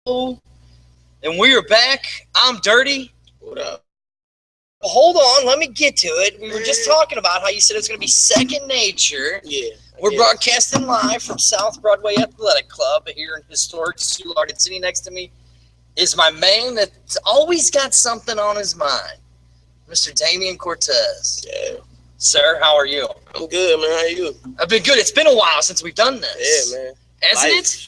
And we are back. I'm Dirty. What up? Well, hold on, let me get to it. We were just talking about how you said it was going to be second nature. Yeah. We're broadcasting live from South Broadway Athletic Club here in historic Soulard. And sitting next to me is my man that's always got something on his mind, Mr. Damian Courtess. Yeah. Sir, how are you? I'm good, man. How you? I've been good. It's been a while since we've done this. Yeah, man. Hasn't it?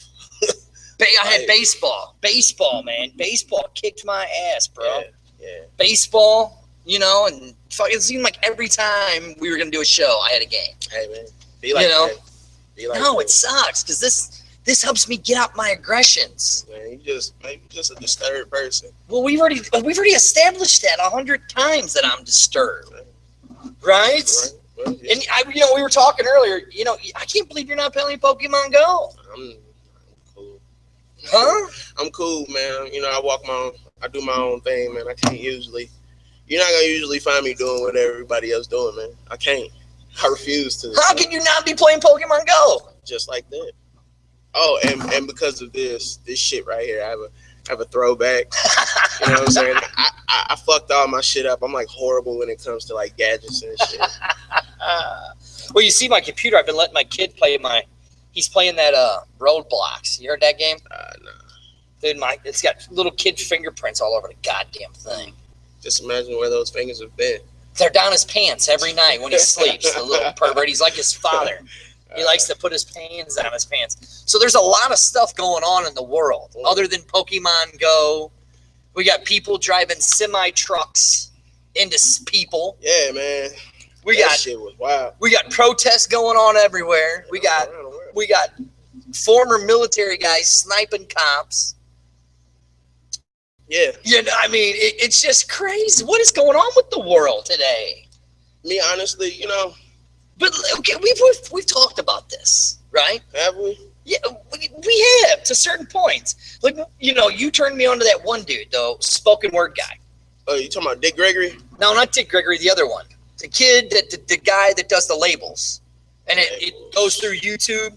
I had baseball. Baseball, man. Baseball kicked my ass, bro. Yeah. Baseball, you know, and it seemed like every time we were going to do a show, I had a game. Hey, man. Be like that. Be like no, that. it sucks because this helps me get out my aggressions. Man, you're just a disturbed person. Well, we've already established that 100 times that I'm disturbed, right? Well, yeah. And we were talking earlier. You know, I can't believe you're not playing Pokemon Go. I'm cool. Huh? I'm cool, man. You know, I do my own thing, man. You're not gonna usually find me doing what everybody else doing, man. I can't. I refuse to. How can you not be playing Pokemon Go? Just like that. Oh, and because of this shit right here, I have a throwback. You know what I'm saying? I fucked all my shit up. I'm like horrible when it comes to like gadgets and shit. Well, you see my computer. I've been letting my kid play he's playing that Roadblocks. You heard that game? No. Dude, it's got little kid fingerprints all over the goddamn thing. Just imagine where those fingers have been. They're down his pants every night when he sleeps, the little pervert. He's like his father. He likes to put his hands down his pants. So there's a lot of stuff going on in the world other than Pokemon Go. We got people driving semi-trucks into people. Yeah, man. That shit was wild. We got protests going on everywhere. We got former military guys sniping cops. Yeah. You know, I mean, it's just crazy. What is going on with the world today? Me, honestly, you know. But okay, we've talked about this, right? Have we? Yeah, we have to certain points. Like, you know, you turned me on to that one dude, though, spoken word guy. Oh, you talking about Dick Gregory? No, not Dick Gregory. The other one, the kid the guy that does the labels, and it goes through YouTube,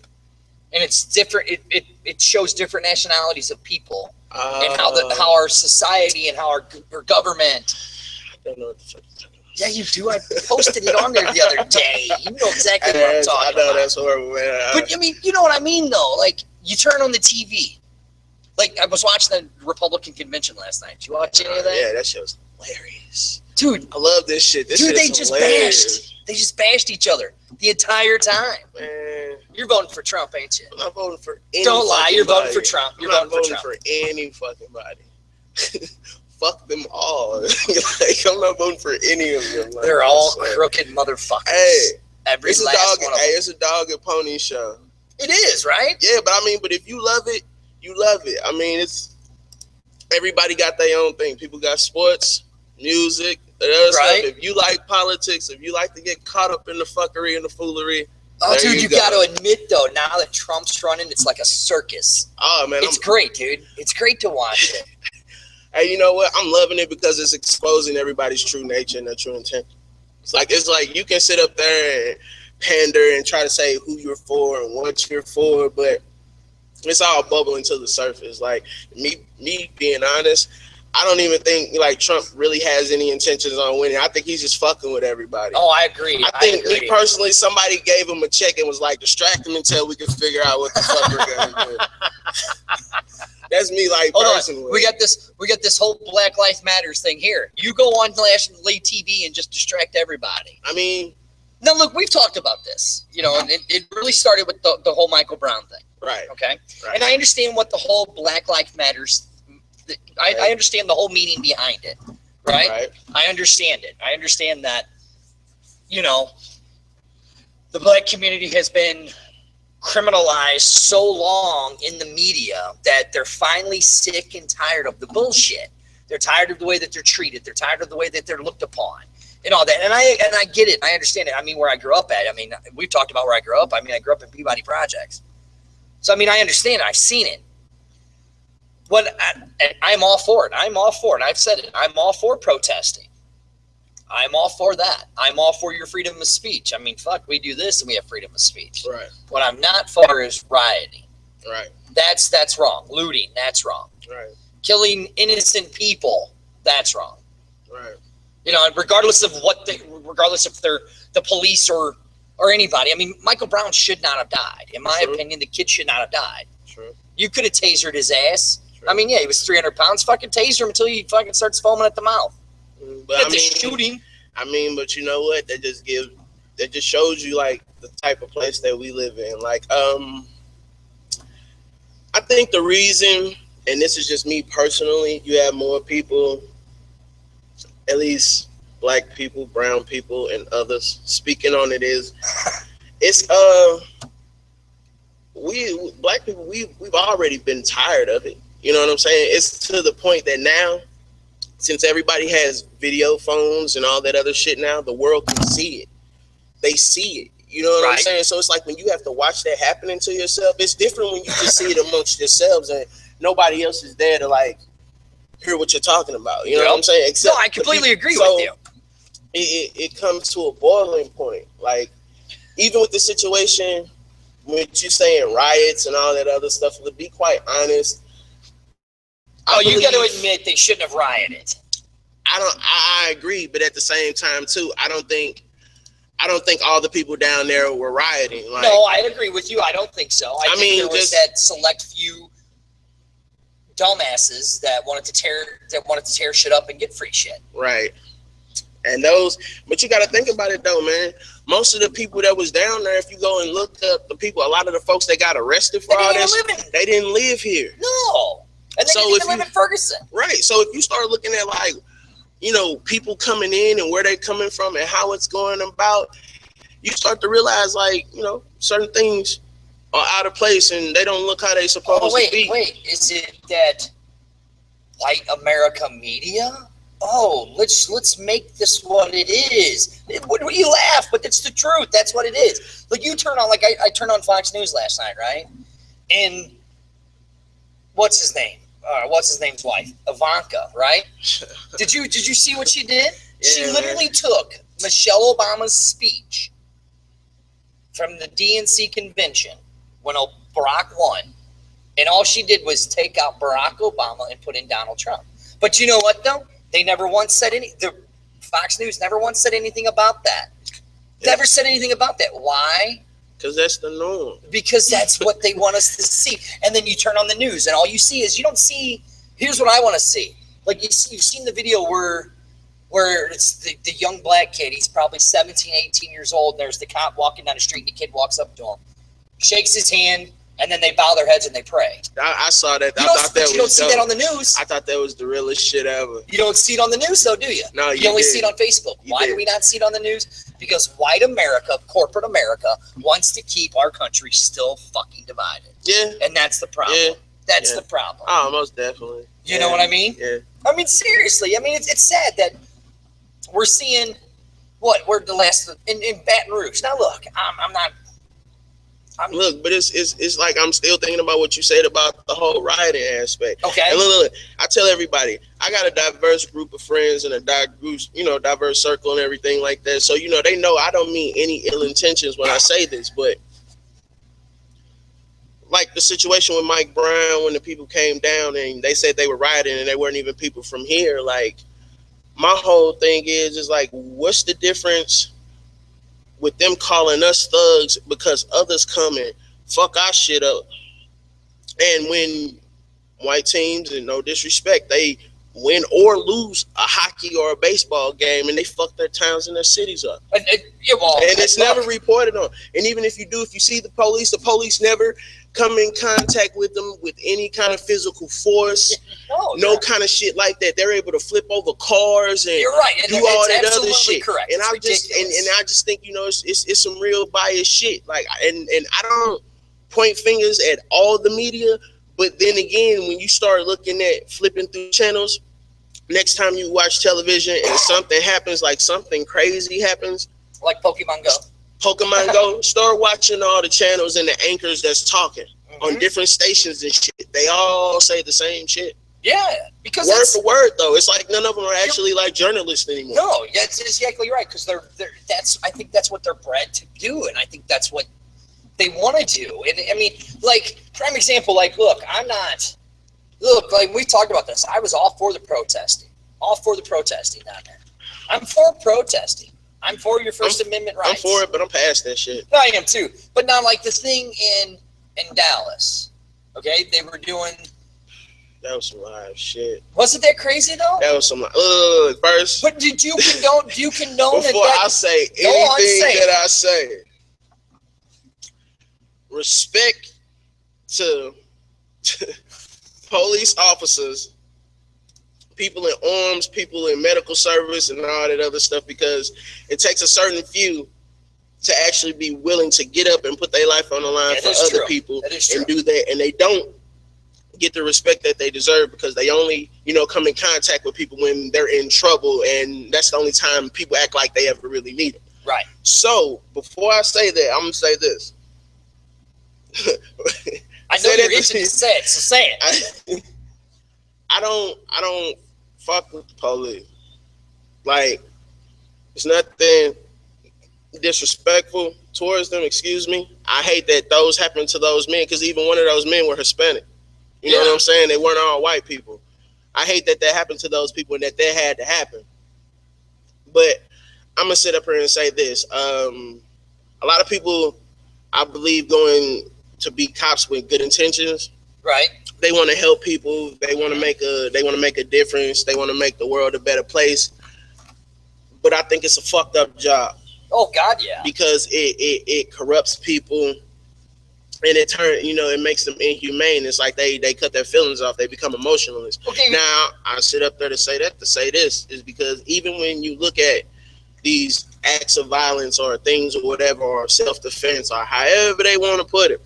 and it's different. It shows different nationalities of people. And how our society and how our government. I don't know what the fuck you're talking about. Yeah, you do. I posted it on there the other day. You know exactly what I'm talking about. I know, that's horrible, man. But, I mean, you know what I mean, though? Like, you turn on the TV. Like, I was watching the Republican convention last night. Did you watch any of that? Yeah, that show's hilarious. Dude. I love this shit. They just bashed each other the entire time. Man. You're voting for Trump, ain't you? I'm not voting for any. Don't lie, you're voting for Trump. I'm not voting for any fucking body. Fuck them all. Like, I'm not voting for any of them. Like, they're all crooked motherfuckers. Hey, it's a dog and pony show. It is, right? Yeah, but if you love it, you love it. I mean, it's everybody got their own thing. People got sports, music, the other stuff. If you like politics, if you like to get caught up in the fuckery and the foolery. Oh, dude, you got to admit, though, now that Trump's running, it's like a circus. Oh, man. It's great, dude. It's great to watch it. Hey, you know what? I'm loving it because it's exposing everybody's true nature and their true intent. It's like you can sit up there and pander and try to say who you're for and what you're for, but it's all bubbling to the surface. Like, me being honest, I don't even think like Trump really has any intentions on winning. I think he's just fucking with everybody. Oh, I agree. I think me personally, somebody gave him a check and was like, distract him until we can figure out what the fuck we're gonna do. That's me, like, personally. We got this whole Black Lives Matters thing here. You go on national TV and just distract everybody. I mean, now look, we've talked about this, you know, and it really started with the whole Michael Brown thing. Right. Okay. Right. And I understand what the whole Black Lives Matters. I understand the whole meaning behind it, right? I understand it. I understand that, you know, the black community has been criminalized so long in the media that they're finally sick and tired of the bullshit. They're tired of the way that they're treated. They're tired of the way that they're looked upon and all that. And I get it. I understand it. I mean, where I grew up at, I mean, we've talked about where I grew up. I mean, I grew up in Peabody Projects. So, I mean, I understand it. I've seen it. I'm all for it. I'm all for it. I've said it. I'm all for protesting. I'm all for that. I'm all for your freedom of speech. I mean, fuck, we do this and we have freedom of speech. Right. What I'm not for is rioting. Right. That's wrong. Looting, that's wrong. Right. Killing innocent people, that's wrong. Right. You know, regardless if they're the police or anybody. I mean, Michael Brown should not have died. In my opinion, the kid should not have died. True. You could have tasered his ass. True. I mean, yeah, he was 300 pounds. Fucking taser him until he fucking starts foaming at the mouth. But shooting. I mean, but you know what? That just shows you like the type of place that we live in. Like, I think the reason, and this is just me personally, you have more people, at least black people, brown people, and others speaking on it is, it's we black people, we've already been tired of it. You know what I'm saying? It's to the point that now, since everybody has video phones and all that other shit now, the world can see it. They see it. You know what I'm saying? So it's like when you have to watch that happening to yourself, it's different when you just see it amongst yourselves and nobody else is there to like hear what you're talking about. You know what I'm saying? Except I completely agree with you. It comes to a boiling point. Like, even with the situation, with you saying riots and all that other stuff, to be quite honest, you got to admit they shouldn't have rioted. I agree, but at the same time too, I don't think all the people down there were rioting. Like, no, I agree with you. I don't think so. I think there was that select few dumbasses that wanted to tear shit up and get free shit. Right. And but you got to think about it though, man. Most of the people that was down there, if you go and look up the people, a lot of the folks that got arrested for all this, they didn't live here. No. And they didn't even live in Ferguson. Right. So if you start looking at like, you know, people coming in and where they're coming from and how it's going about, you start to realize like, you know, certain things are out of place and they don't look how they supposed to be. Wait, is it that white America media? Oh, let's make this what it is. You laugh, but it's the truth. That's what it is. Like you turn on, like I turned on Fox News last night, right? And what's his name? What's his name's wife? Ivanka, right? Did you see what she did? Yeah, she literally took Michelle Obama's speech from the DNC convention when Barack won, and all she did was take out Barack Obama and put in Donald Trump. But you know what though? They never once said the Fox News never once said anything about that. Yeah. Never said anything about that. Why? Because that's the norm. Because that's what they want us to see. And then you turn on the news and all you see is, you don't see, here's what I want to see. Like you've seen the video where it's the young black kid, he's probably 17, 18 years old, and there's the cop walking down the street and the kid walks up to him, shakes his hand, and then they bow their heads and they pray. I saw that. You don't see that on the news. I thought that was the realest shit ever. You don't see it on the news though, do you? No, you only see it on Facebook. Why do we not see it on the news? Because white America, corporate America, wants to keep our country still fucking divided. Yeah. And that's the problem. Yeah. That's the problem. Oh, most definitely. You know what I mean? Yeah. I mean, seriously. I mean, it's sad that we're seeing we're the last in Baton Rouge. Now, look, look, but it's like I'm still thinking about what you said about the whole rioting aspect. Okay. And look, I tell everybody, I got a diverse group of friends and a diverse circle and everything like that. So, you know, they know I don't mean any ill intentions when I say this, but like the situation with Mike Brown when the people came down and they said they were rioting and they weren't even people from here. Like, my whole thing is like, what's the difference with them calling us thugs because others come and fuck our shit up? And when white teams, and no disrespect, they win or lose a hockey or a baseball game and they fuck their towns and their cities up. And it's never reported on. And even if you see the police never come in contact with them with any kind of physical force, no kind of shit like that. They're able to flip over cars and you're right. do all that other shit. Correct. And I just think, you know, it's some real biased shit. Like, and I don't point fingers at all the media, but then again, when you start looking at flipping through channels, next time you watch television and something happens, like something crazy happens, like Pokemon Go, start watching all the channels and the anchors that's talking on different stations and shit. They all say the same shit. Yeah, because word for word though, it's like none of them are actually like journalists anymore. No, that's exactly right. Because I think that's what they're bred to do, and I think that's what they want to do. And I mean, like prime example, like look, look, like we talked about this. I was all for the protesting. All for the protesting down there. I'm for protesting. I'm for your First Amendment rights. I'm for it, but I'm past that shit. No, I am too. But now, like the thing in Dallas, okay, they were doing. That was some live shit. Wasn't that crazy though? That was some first. But did you condone? Do you condone before that? I say anything that I say, respect to police officers, people in arms, people in medical service, and all that other stuff, because it takes a certain few to actually be willing to get up and put their life on the line for other people and do that, and they don't get the respect that they deserve because they only, come in contact with people when they're in trouble, and that's the only time people act like they ever really need them. Right. So before I say that, I'm gonna say this. I know you're itching to say it, so say it. I don't fuck with the police. Like, it's nothing disrespectful towards them, excuse me. I hate that those happened to those men, because even one of those men were Hispanic. You know what I'm saying? They weren't all white people. I hate that happened to those people and that had to happen. But I'm going to sit up here and say this. A lot of people, I believe, going to be cops with good intentions. Right. They want to help people. They want to make a difference. They want to make the world a better place. But I think it's a fucked up job. Oh God, yeah. Because it corrupts people, and it makes them inhumane. It's like they cut their feelings off. They become emotionless. Okay. Now I sit up there to say this is because even when you look at these acts of violence or things or whatever, or self-defense, or however they want to put it,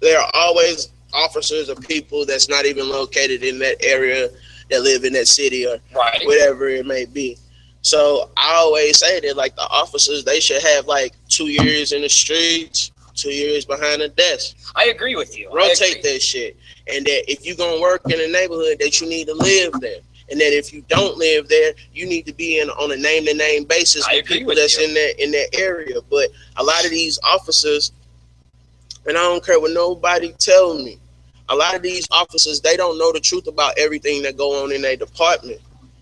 there are always officers or people that's not even located in that area, that live in that city, or whatever it may be. So I always say that, like, the officers, they should have like 2 years in the streets, 2 years behind the desk. I agree with you. Rotate that shit. And that if you're going to work in a neighborhood, that you need to live there. And that if you don't live there, you need to be on a name-to-name basis with people that's in that area. But a lot of these officers, and I don't care what nobody tells me, a lot of these officers, they don't know the truth about everything that go on in their department.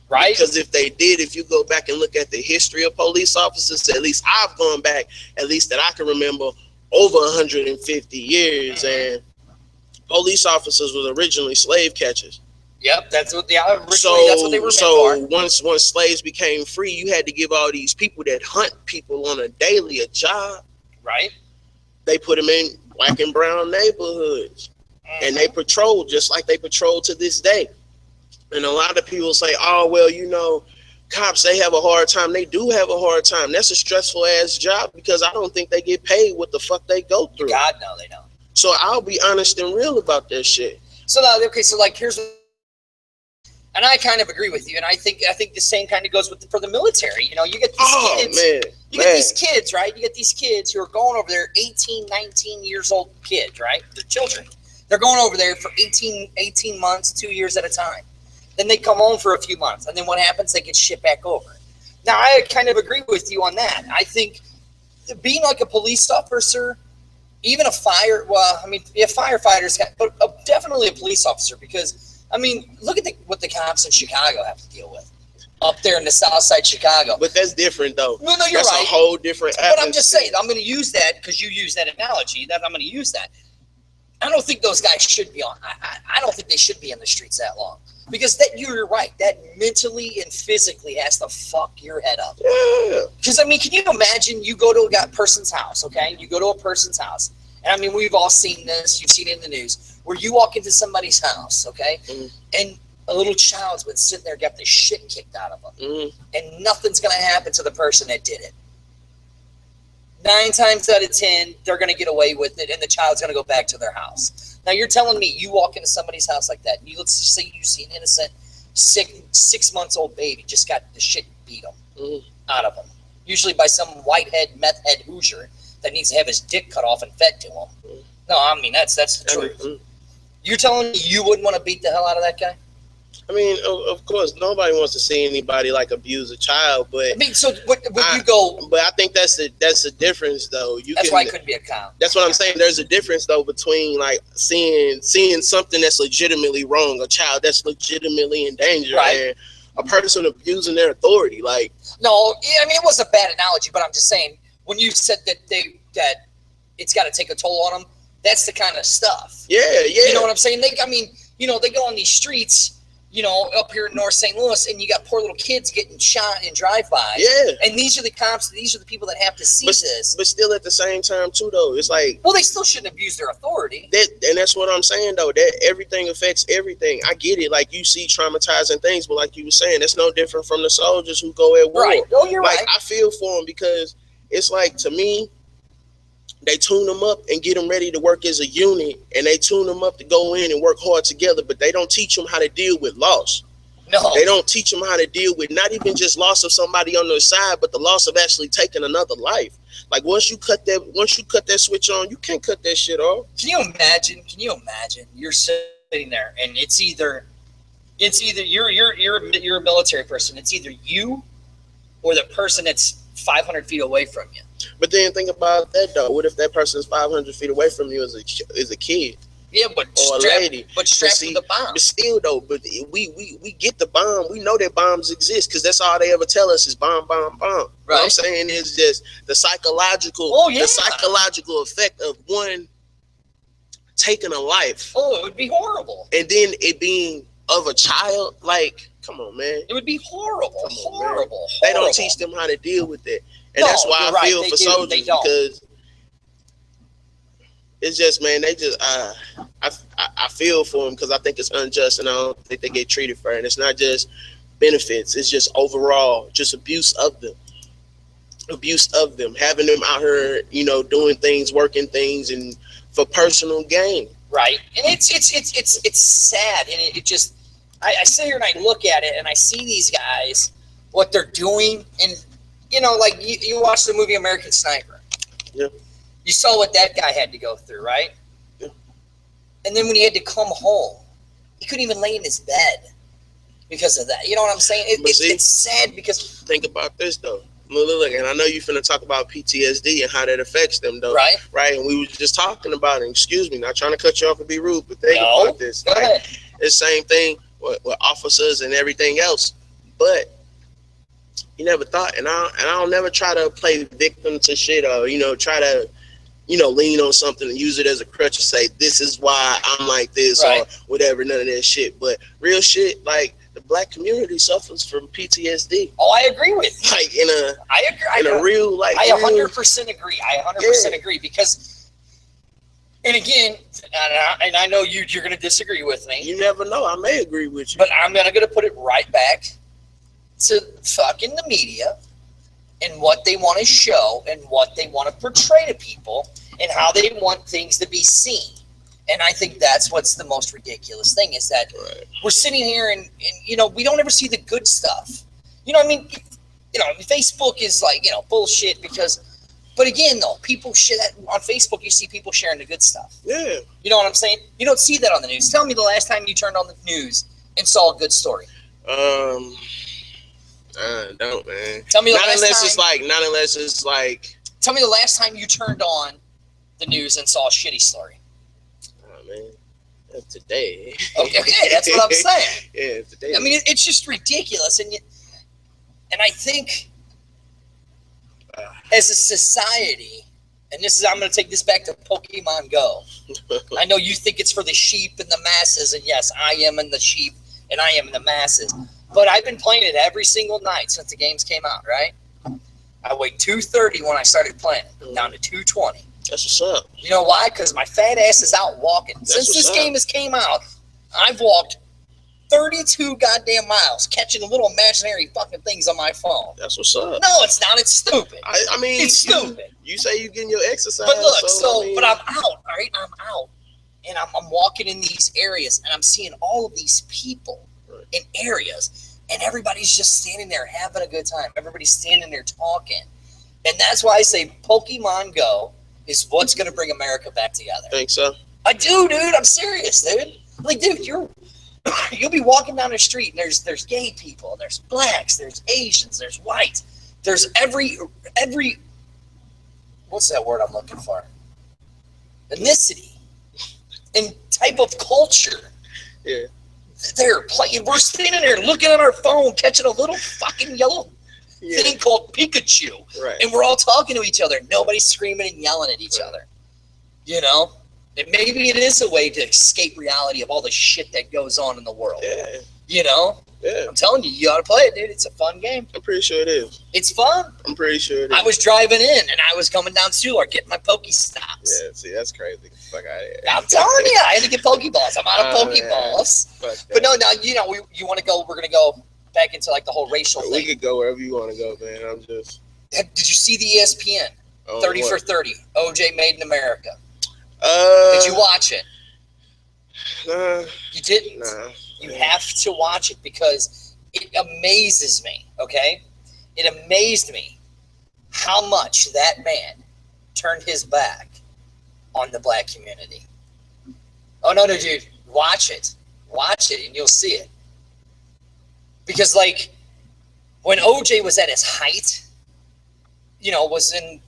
Right? Because if they did, if you go back and look at the history of police officers, at least I've gone back, at least that I can remember, over 150 years. And police officers was originally slave catchers. Yep, that's what they were meant for. So once slaves became free, you had to give all these people that hunt people on a daily a job. Right. They put them in black and brown neighborhoods. And they patrol just like they patrol to this day. And a lot of people say, oh, well, cops, they have a hard time. They do have a hard time. That's a stressful ass job, because I don't think they get paid what the fuck they go through. God, no, they don't. So I'll be honest and real about that shit. So now, okay, so like here's, and I kind of agree with you, and I think the same kind of goes for the military. You get these kids. Get these kids, right? You get these kids who are going over there, 18, 19 years old kids, right? They're children. They're going over there for 18 months, 2 years at a time. Then they come home for a few months, and then what happens? They get shipped back over. Now, I kind of agree with you on that. I think being like a police officer, even a firefighter's, but definitely a police officer, because, look at what the cops in Chicago have to deal with up there in the South Side Chicago. But that's different, though. No, you're right. That's a whole different atmosphere. But I'm just saying, I'm going to use that because you use that analogy. That I'm going to use that. I don't think those guys should be on. I don't think they should be in the streets that long. Because you're right. That mentally and physically has to fuck your head up. Yeah. Because, can you imagine you go to a person's house, okay? You go to a person's house. And, we've all seen this. You've seen it in the news. Where you walk into somebody's house, okay? And a little child's been sitting there, got the shit kicked out of them. And nothing's going to happen to the person that did it. 9 times out of 10, they're going to get away with it, and the child's going to go back to their house. Now, you're telling me you walk into somebody's house like that, and let's just say you see an innocent 6 months old baby just got the shit beat out of him, usually by some whitehead, meth head Hoosier that needs to have his dick cut off and fed to him. No, that's the truth. You're telling me you wouldn't want to beat the hell out of that guy? I mean, of course, nobody wants to see anybody like abuse a child, but I mean, so would you go? But I think that's the difference, though. That's why I couldn't be a cop. That's what I'm saying. There's a difference, though, between like seeing something that's legitimately wrong, a child that's legitimately in danger, right, and a person abusing their authority. Like, no, I mean, it was a bad analogy, but I'm just saying when you said that it's got to take a toll on them, that's the kind of stuff. Yeah. You know what I'm saying? They go on these streets, up here in North St. Louis, and you got poor little kids getting shot in drive-by. Yeah. And these are the cops. These are the people that have to see this. But still, at the same time, too, though, it's like, well, they still shouldn't abuse their authority. And that's what I'm saying, though. That everything affects everything. I get it. Like, you see traumatizing things, but like you were saying, it's no different from the soldiers who go at war. Right. Oh, you're right. I feel for them because it's like, to me, they tune them up and get them ready to work as a unit, and they tune them up to go in and work hard together, but they don't teach them how to deal with loss. No. They don't teach them how to deal with not even just loss of somebody on their side, but the loss of actually taking another life. Like, once you cut that switch on, you can't cut that shit off. Can you imagine you're sitting there and it's either you're a military person. It's either you or the person that's 500 feet away from you. But then think about that, though. What if that person is 500 feet away from you as a kid? Yeah, but or a lady. But strapped with the bomb. But still, though, we get the bomb. We know that bombs exist because that's all they ever tell us is bomb, bomb, bomb. Right. What I'm saying is just the psychological effect of one taking a life. Oh, it would be horrible. And then it being of a child, like, come on, man. It would be horrible. Horrible. They don't teach them how to deal with it. And that's why I feel for soldiers because it's just, man, they just, I feel for them because I think it's unjust and I don't think they get treated fair. And it's not just benefits. It's just overall, just abuse of them, having them out here, doing things, working things and for personal gain. Right. And it's sad. And it just, I sit here and I look at it and I see these guys, what they're doing. And, like you watch the movie American Sniper. Yeah. You saw what that guy had to go through, right? Yeah. And then when he had to come home, he couldn't even lay in his bed because of that. You know what I'm saying? It's sad because... Think about this, though. Look, and I know you're finna talk about PTSD and how that affects them, though. Right. Right, and we were just talking about it. Excuse me, not trying to cut you off and be rude, but think about this. Go ahead. It's the same thing with officers and everything else. But you never thought, and I don't never try to play victim to shit or, try to... lean on something and use it as a crutch and say, this is why I'm like this or whatever, none of that shit. But real shit, like, the black community suffers from PTSD. Oh, I agree with you. Like, I agree. In a real, like... I 100% agree. I 100% agree because, and again, and I know you're going to disagree with me. You never know. I may agree with you. But I'm going to put it right back to fucking the media and what they want to show and what they want to portray to people and how they want things to be seen. And I think that's what's the most ridiculous thing is that we're sitting here and we don't ever see the good stuff. Facebook is like, bullshit because, but again, though, people shit on Facebook, you see people sharing the good stuff. Yeah. You know what I'm saying? You don't see that on the news. Tell me the last time you turned on the news and saw a good story. I don't, man. Tell me not unless it's like. Tell me the last time you turned on the news and saw a shitty story. Oh man, today. Okay, that's what I'm saying. Yeah, today. I mean, it's just ridiculous, and I think as a society, and I'm going to take this back to Pokemon Go. I know you think it's for the sheep and the masses, and yes, I am in the sheep and I am in the masses. But I've been playing it every single night since the games came out, right? I weighed 230 when I started playing, down to 220. That's what's up. You know why? Because my fat ass is out walking. Since this game has came out, I've walked 32 goddamn miles, catching little imaginary fucking things on my phone. That's what's up. No, it's not. It's stupid. I mean, it's stupid. You say you getting your exercise. But look, but I'm out, all right? I'm out. And I'm walking in these areas, and I'm seeing all of these people in areas, and everybody's just standing there having a good time. Everybody's standing there talking. And that's why I say Pokemon Go is what's going to bring America back together. Think so? I do, dude. I'm serious, dude. Like, dude, you'll be walking down the street and there's gay people, there's blacks, there's Asians, there's whites, there's every what's that word I'm looking for? Ethnicity and type of culture. Yeah. They're playing. We're standing there looking at our phone, catching a little fucking yellow thing called Pikachu, right? And we're all talking to each other. Nobody's screaming and yelling at each other. You know, and maybe it is a way to escape reality of all the shit that goes on in the world. Yeah. You know. Yeah. I'm telling you, you ought to play it, dude. It's a fun game. I'm pretty sure it is. It's fun. I'm pretty sure it is. I was driving in and I was coming down Soulard getting my Pokestops. Yeah, see, that's crazy. Fuck out of here. I'm telling you, I had to get Pokeballs. I'm out of Pokeballs. But no, you know, you want to go, we're going to go back into like the whole racial thing. We could go wherever you want to go, man. I'm just. Did you see the ESPN? 30 for 30. OJ Made in America. Did you watch it? Nah. You didn't? Nah. You have to watch it because it amazes me, okay? It amazed me how much that man turned his back on the black community. Oh, no, dude. Watch it. Watch it and you'll see it. Because, like, when OJ was at his height, you know, was in,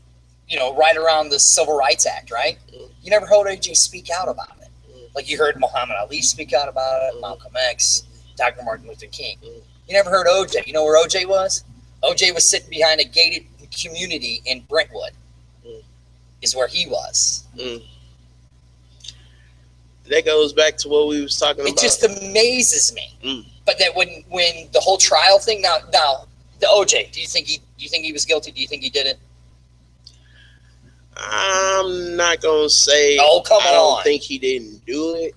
you know, right around the Civil Rights Act, right? You never heard OJ speak out about it. Like you heard Muhammad Ali speak out about it, Malcolm X, Dr. Martin Luther King. You never heard OJ. You know where OJ was? OJ was sitting behind a gated community in Brentwood. Is where he was. That goes back to what we was talking about. It just amazes me. But that when the whole trial thing now the OJ, do you think he was guilty? Do you think he did it? I'm not gonna say. Oh, come on! I don't think he didn't do it.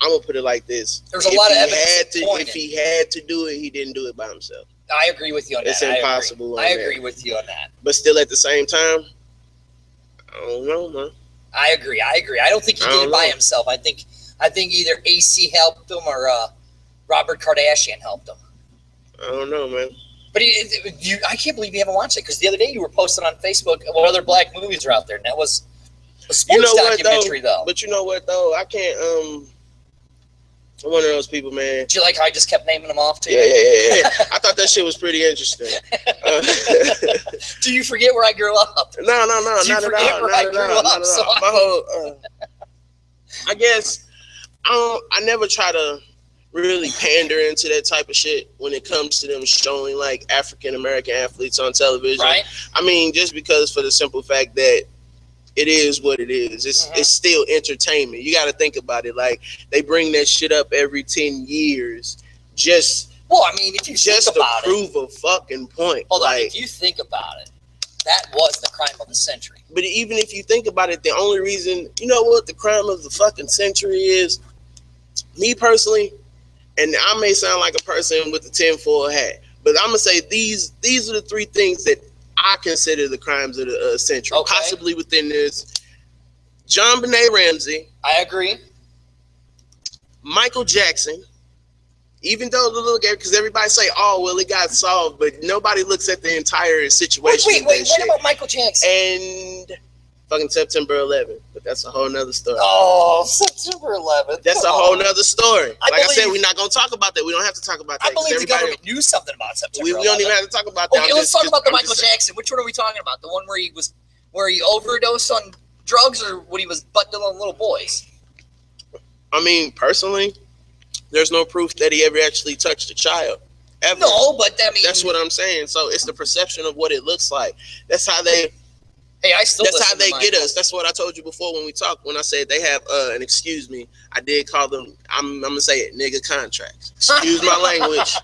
I'm gonna put it like this: there's a lot of evidence. If he had to do it, he didn't do it by himself. I agree with you on that. It's impossible. I agree with you on that. But still, at the same time, I don't know, man. I agree. I don't think he did it by himself. I think either AC helped him or Robert Kardashian helped him. I don't know, man. But I can't believe you haven't watched it because the other day you were posting on Facebook what other black movies are out there, and that was a sports documentary, though. But you know what, though? I can't. I'm one of those people, man. Do you like how I just kept naming them off to you? Yeah. I thought that shit was pretty interesting. Do you forget where I grew up? No, not at all. My whole, I guess I never try to really pander into that type of shit when it comes to them showing like African American athletes on television. Right. I mean, just because for the simple fact that it is what it is. It's still entertainment. You got to think about it. Like they bring that shit up every 10 years, just. Well, I mean, if you just think about to prove a fucking point. Hold on, if you think about it, that was the crime of the century. But even if you think about it, the only reason, you know what, the crime of the fucking century is, me personally, and I may sound like a person with the tinfoil hat, but I'm gonna say these are the three things that I consider the crimes of the century. Okay. Possibly within this, John Benet Ramsey. I agree. Michael Jackson. Even though look at, because everybody say, "Oh, well, it got solved," but nobody looks at the entire situation. Wait, what about Michael Jackson? And fucking September 11th, but that's a whole nother story. Oh, September 11th. That's a whole nother story. Like I said, we're not gonna talk about that. We don't have to talk about that. I believe the government knew something about September 11th. We don't even have to talk about that. Okay, let's talk about the Michael Jackson. Which one are we talking about? The one where he overdosed on drugs, or when he was butting on little boys? I mean, personally, there's no proof that he ever actually touched a child. Ever. No, but I mean, that's what I'm saying. So it's the perception of what it looks like. That's how they. Hey, that's how they get us. That's what I told you before when we talked. When I said they have, and excuse me, I did call them. I'm gonna say it, nigga contracts. Excuse my language,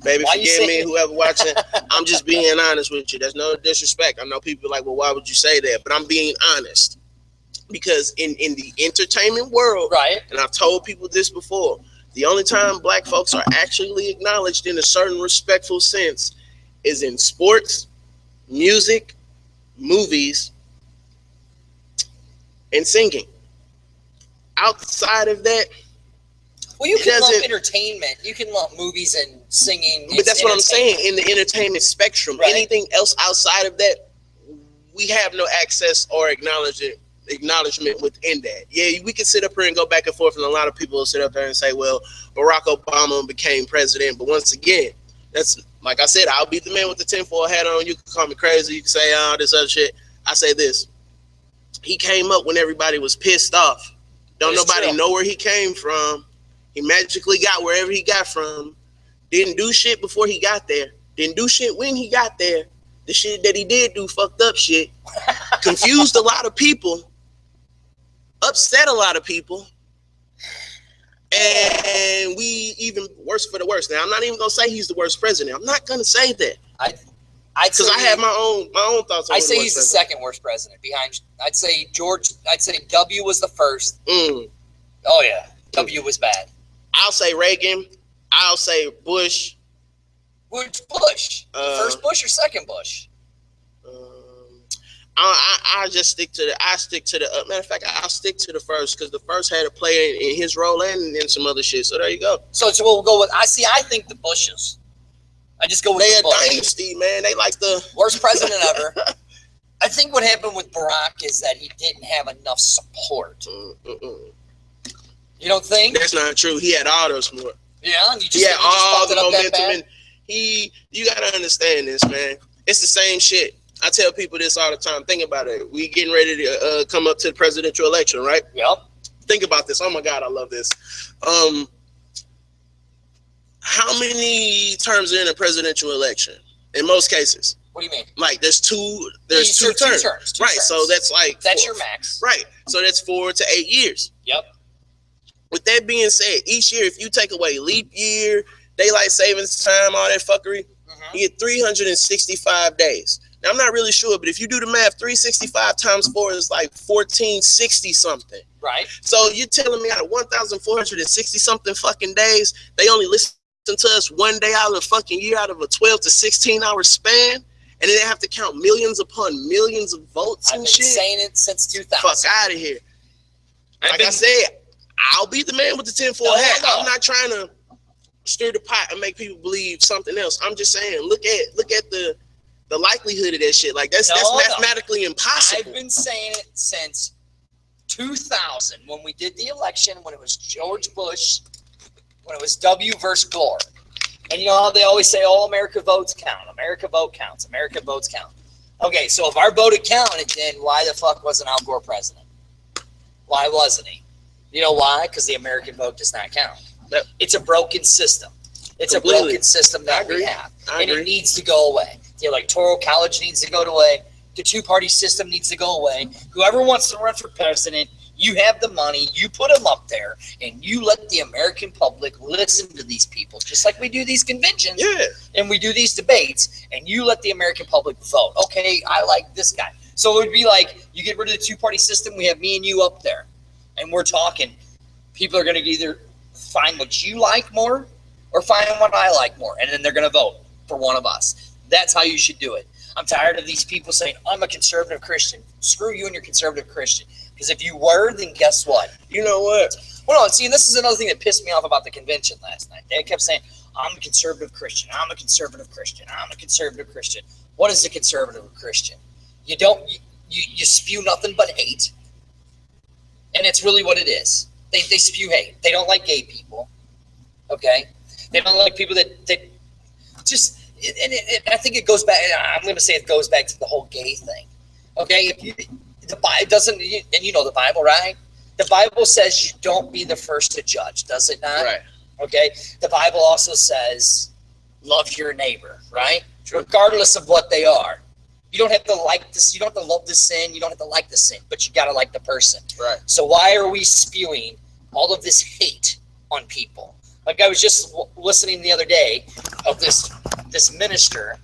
baby. Forgive me, whoever watching. I'm just being honest with you. There's no disrespect. I know people are like, well, why would you say that? But I'm being honest because in the entertainment world, right? And I've told people this before. The only time black folks are actually acknowledged in a certain respectful sense is in sports, music, movies, and singing. Outside of that, well, you can lump entertainment. You can lump movies and singing. But that's what I'm saying. In the entertainment spectrum, anything else outside of that, we have no access or acknowledgement acknowledgement within that. Yeah, we can sit up here and go back and forth, and a lot of people will sit up there and say, well, Barack Obama became president. But once again, that's like I said, I'll be the man with the tinfoil hat on. You can call me crazy. You can say all this other shit. I say this. He came up when everybody was pissed off. Don't nobody know where he came from. He magically got wherever he got from. Didn't do shit before he got there. Didn't do shit when he got there. The shit that he did do fucked up shit. Confused a lot of people. Upset a lot of people. And we even worse for the worst. Now, I'm not even going to say he's the worst president. I'm not going to say that. Because I have my own thoughts on I say he's the second worst president behind. I'd say W was the first. Oh, yeah. W was bad. I'll say Reagan. I'll say Bush. Which Bush? First Bush or second Bush? I just stick to the. Matter of fact, I'll stick to the first because the first had a play in his role and in some other shit. So there you go. So we'll go with. I think the Bushes. I just go with the Bush. Dynasty, man. They like the worst president ever. I think what happened with Barack is that he didn't have enough support. You don't think? That's not true. He had all those support. Yeah, and he had all the momentum. And you gotta understand this, man. It's the same shit. I tell people this all the time. Think about it. We getting ready to come up to the presidential election, right? Yep. Think about this. Oh my God, I love this. How many terms are in a presidential election? In most cases. What do you mean? Like there's two terms. Two terms. Right. So that's like that's your max. Right. So that's 4 to 8 years. Yep. With that being said, each year, if you take away leap year, daylight savings time, all that fuckery, you get 365 days. Now, I'm not really sure, but if you do the math, 365 times 4 is like 1460 something. Right. So you're telling me out of 1,460 something fucking days, they only listen to us one day out of a fucking year out of a 12 to 16 hour span? And then they have to count millions upon millions of votes and shit? I've been saying it since 2000. Fuck out of here. Like I said, I'll be the man with the tinfoil hat. No. I'm not trying to stir the pot and make people believe something else. I'm just saying, look at the likelihood of that shit. Like that's mathematically impossible. I've been saying it since 2000 when we did the election, when it was George Bush, when it was W versus Gore. And you know how they always say, oh, America votes count. America vote counts. America votes count. Okay, so if our vote had counted, then why the fuck wasn't Al Gore president? Why wasn't he? You know why? Because the American vote does not count. It's a broken system. It's completely. A broken system that we have. And it needs to go away. The Electoral College needs to go away. The two-party system needs to go away. Whoever wants to run for president, you have the money, you put them up there, and you let the American public listen to these people, just like we do these conventions and we do these debates, and you let the American public vote. Okay, I like this guy. So it would be like you get rid of the two-party system, we have me and you up there, and we're talking. People are going to either find what you like more or find what I like more, and then they're going to vote for one of us. That's how you should do it. I'm tired of these people saying, I'm a conservative Christian. Screw you and your conservative Christian. Because if you were, then guess what? You know what? Well, no, see, this is another thing that pissed me off about the convention last night. They kept saying, I'm a conservative Christian. I'm a conservative Christian. I'm a conservative Christian. What is a conservative Christian? You spew nothing but hate. And it's really what it is. They spew hate. They don't like gay people. Okay? They don't like people that just... I think it goes back. I'm going to say it goes back to the whole gay thing. Okay, the Bible doesn't, and you know the Bible, right? The Bible says you don't be the first to judge, does it not? Right. Okay. The Bible also says love your neighbor, right? Regardless of what they are. You don't have to like this. You don't have to love the sin. You don't have to like the sin, but you got to like the person. Right. So why are we spewing all of this hate on people? Like I was just listening the other day of this minister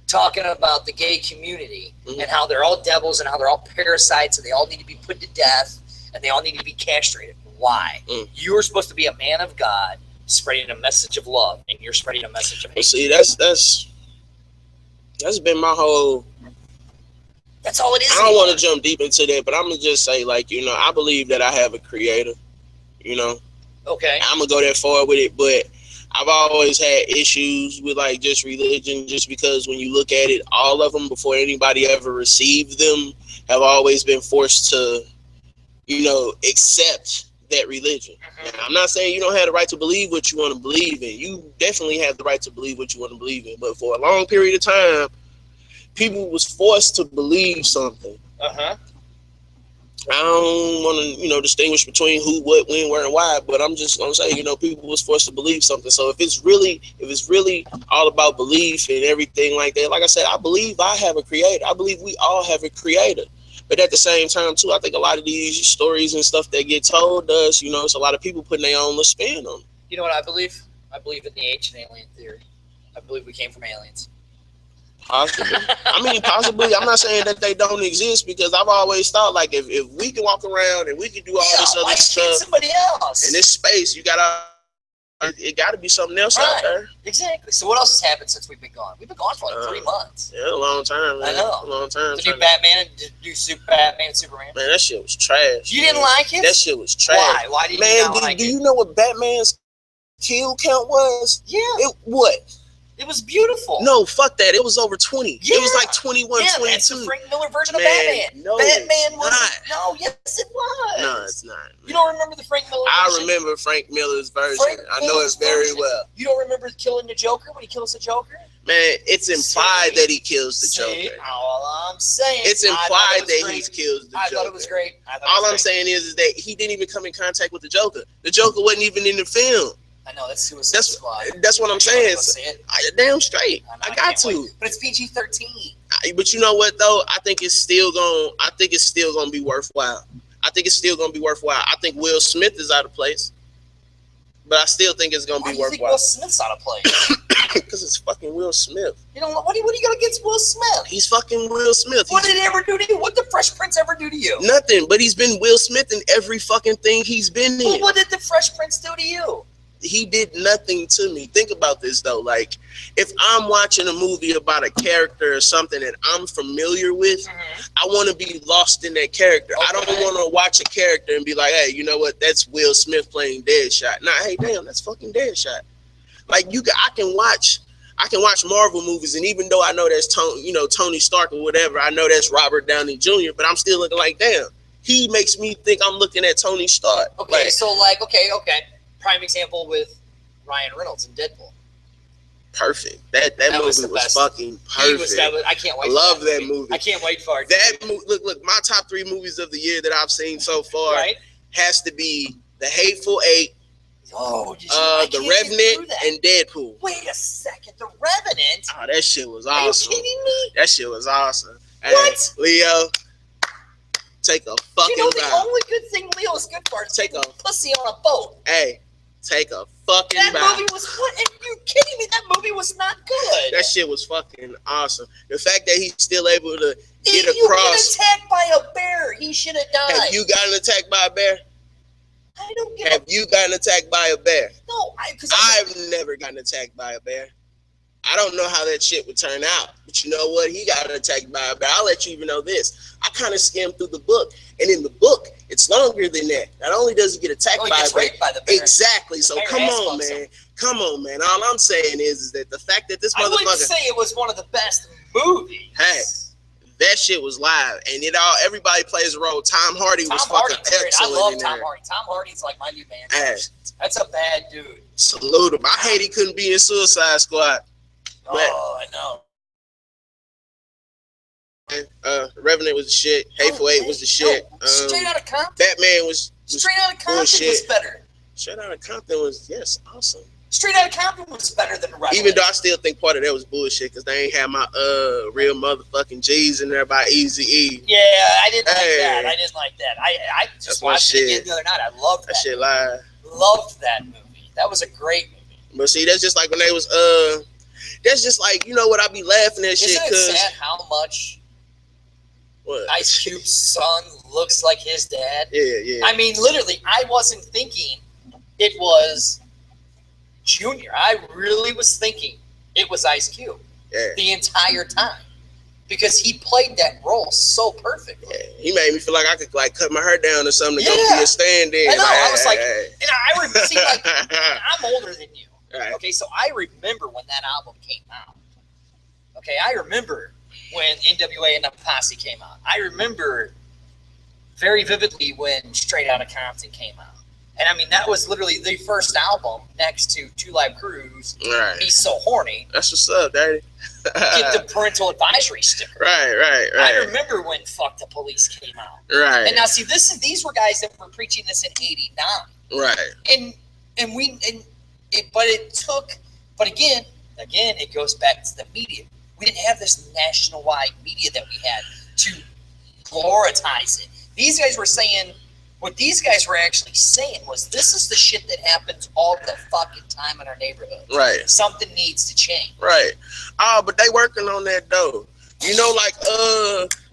talking about the gay community and how they're all devils and how they're all parasites and they all need to be put to death and they all need to be castrated. Why? You're supposed to be a man of God spreading a message of love and you're spreading a message of hate. See, that's been my whole... That's all it is. I don't want to jump deep into that, but I'm going to just say, like, you know, I believe that I have a creator, you know. Okay. I'm going to go that far with it, but I've always had issues with, like, just religion, just because when you look at it, all of them, before anybody ever received them, have always been forced to accept that religion. Now, I'm not saying you don't have the right to believe what you want to believe in. You definitely have the right to believe what you want to believe in. But for a long period of time, people was forced to believe something. I don't want to, distinguish between who, what, when, where, and why, but I'm just gonna say, people was forced to believe something. So if it's really all about belief and everything like that, like I said, I believe I have a creator. I believe we all have a creator. But at the same time, too, I think a lot of these stories and stuff that get told us, it's a lot of people putting their own little spin on it. You know what I believe? I believe in the ancient alien theory. I believe we came from aliens. Possibly. Possibly. I'm not saying that they don't exist, because I've always thought, like, if we can walk around and we can do all this other stuff, somebody else in this space, it got to be something else out there. Exactly. So what else has happened since we've been gone? We've been gone for like 3 months. Yeah, a long time, man. I know. A long time. The new Batman and Batman and Superman. Man, that shit was trash. You didn't like it? That shit was trash. Why? Why did you not like it? Do you know what Batman's kill count was? Yeah. What? It was beautiful. No, fuck that. It was over 20. Yeah. It was like 21, 22. That's the Frank Miller version of Batman. No, Batman was not. No, yes it was. No, it's not. Man. You don't remember the Frank Miller version? I remember Frank Miller's version. I know it very well. You don't remember killing the Joker when he kills the Joker? Man, it's implied that he kills the Joker. All I'm saying. It's implied that he kills the Joker. I thought it was great. All I'm saying is that he didn't even come in contact with the Joker. The Joker wasn't even in the film. I know, that's Suicide Squad. That's what I'm saying. Damn straight. I got to. But it's PG-13. But you know what though? I think it's still gonna be worthwhile. I think Will Smith is out of place, but I still think it's gonna be worthwhile. Think Will Smith's out of place? Because it's fucking Will Smith. You know what? Are you gonna get Will Smith? He's fucking Will Smith. What did he ever do to you? What did the Fresh Prince ever do to you? Nothing. But he's been Will Smith in every fucking thing he's been in. Well, what did the Fresh Prince do to you? He did nothing to me. Think about this though. Like, if I'm watching a movie about a character or something that I'm familiar with, I want to be lost in that character. Okay. I don't want to watch a character and be like, hey, you know what? That's Will Smith playing Deadshot. Nah, hey, damn, that's fucking Deadshot. Like, I can watch Marvel movies, and even though I know that's Tony Stark or whatever, I know that's Robert Downey Jr., but I'm still looking like, damn, he makes me think I'm looking at Tony Stark. Okay, okay. Prime example with Ryan Reynolds in Deadpool. Perfect. That movie was fucking perfect. I can't wait. I love that movie. I can't wait for it. Look, my top 3 movies of the year that I've seen so far has to be The Hateful Eight, The Revenant, and Deadpool. Wait a second, The Revenant? Oh, that shit was awesome. Are you kidding me? That shit was awesome. What? Hey, Leo, take a fucking bow. The only good thing Leo is good for is taking a pussy on a boat. Hey, take a fucking bow. That movie was what? Are you kidding me? That movie was not good. That shit was fucking awesome. The fact that he's still able to get across. You got attacked by a bear. He should have died. Have you gotten attacked by a bear? I don't get. Have you gotten attacked by a bear? No, I've never gotten attacked by a bear. I don't know how that shit would turn out, but you know what? He got attacked by a bear. I'll let you even know this. I kind of skimmed through the book, and in the book, it's longer than that. Not only does he get attacked by the bear, exactly. So come on, man. All I'm saying is that the fact that this motherfucker, I wouldn't say it was one of the best movies. Hey, that shit was live, and everybody plays a role. Tom Hardy was fucking excellent. I love Tom Hardy. Tom Hardy's like my new man. Hey, that's a bad dude. Salute him. I hate he couldn't be in Suicide Squad. I know. Revenant was the shit. Hateful Eight was the shit. Straight Outta Compton. Batman was Straight Outta Compton was better. Straight Outta Compton was awesome. Straight Outta Compton was better than Revenant. Even though I still think part of that was bullshit because they ain't had my real motherfucking G's in there by Eazy-E. Yeah, I didn't like that. I just watched it again the other night. I loved that. That shit live. Loved that movie. That was a great movie. But see, that's just like when they was that's just like, you know what, I be laughing at shit. Isn't it sad how much Ice Cube's son looks like his dad? Yeah. I mean, literally, I wasn't thinking it was Junior. I really was thinking it was Ice Cube the entire time because he played that role so perfectly. Yeah. He made me feel like I could like cut my hair down or something to go be a stand-in. I know. I was like, and I remember, see, like, I'm older than you. Right. Okay, so I remember when that album came out. Okay, I remember when NWA and the Posse came out. I remember very vividly when Straight Outta Compton came out. And I mean, that was literally the first album next to Two Live Crew's Be So Horny. That's what's up, daddy. Get the parental advisory sticker. Right. I remember when Fuck the Police came out. Right. And now see, these were guys that were preaching this in '89. Right. But again, it goes back to the media. We didn't have this national-wide media that we had to glorize it. These guys were saying, what these guys were actually saying was, this is the shit that happens all the fucking time in our neighborhood. Right. Something needs to change. Right. But they working on that though. You know, like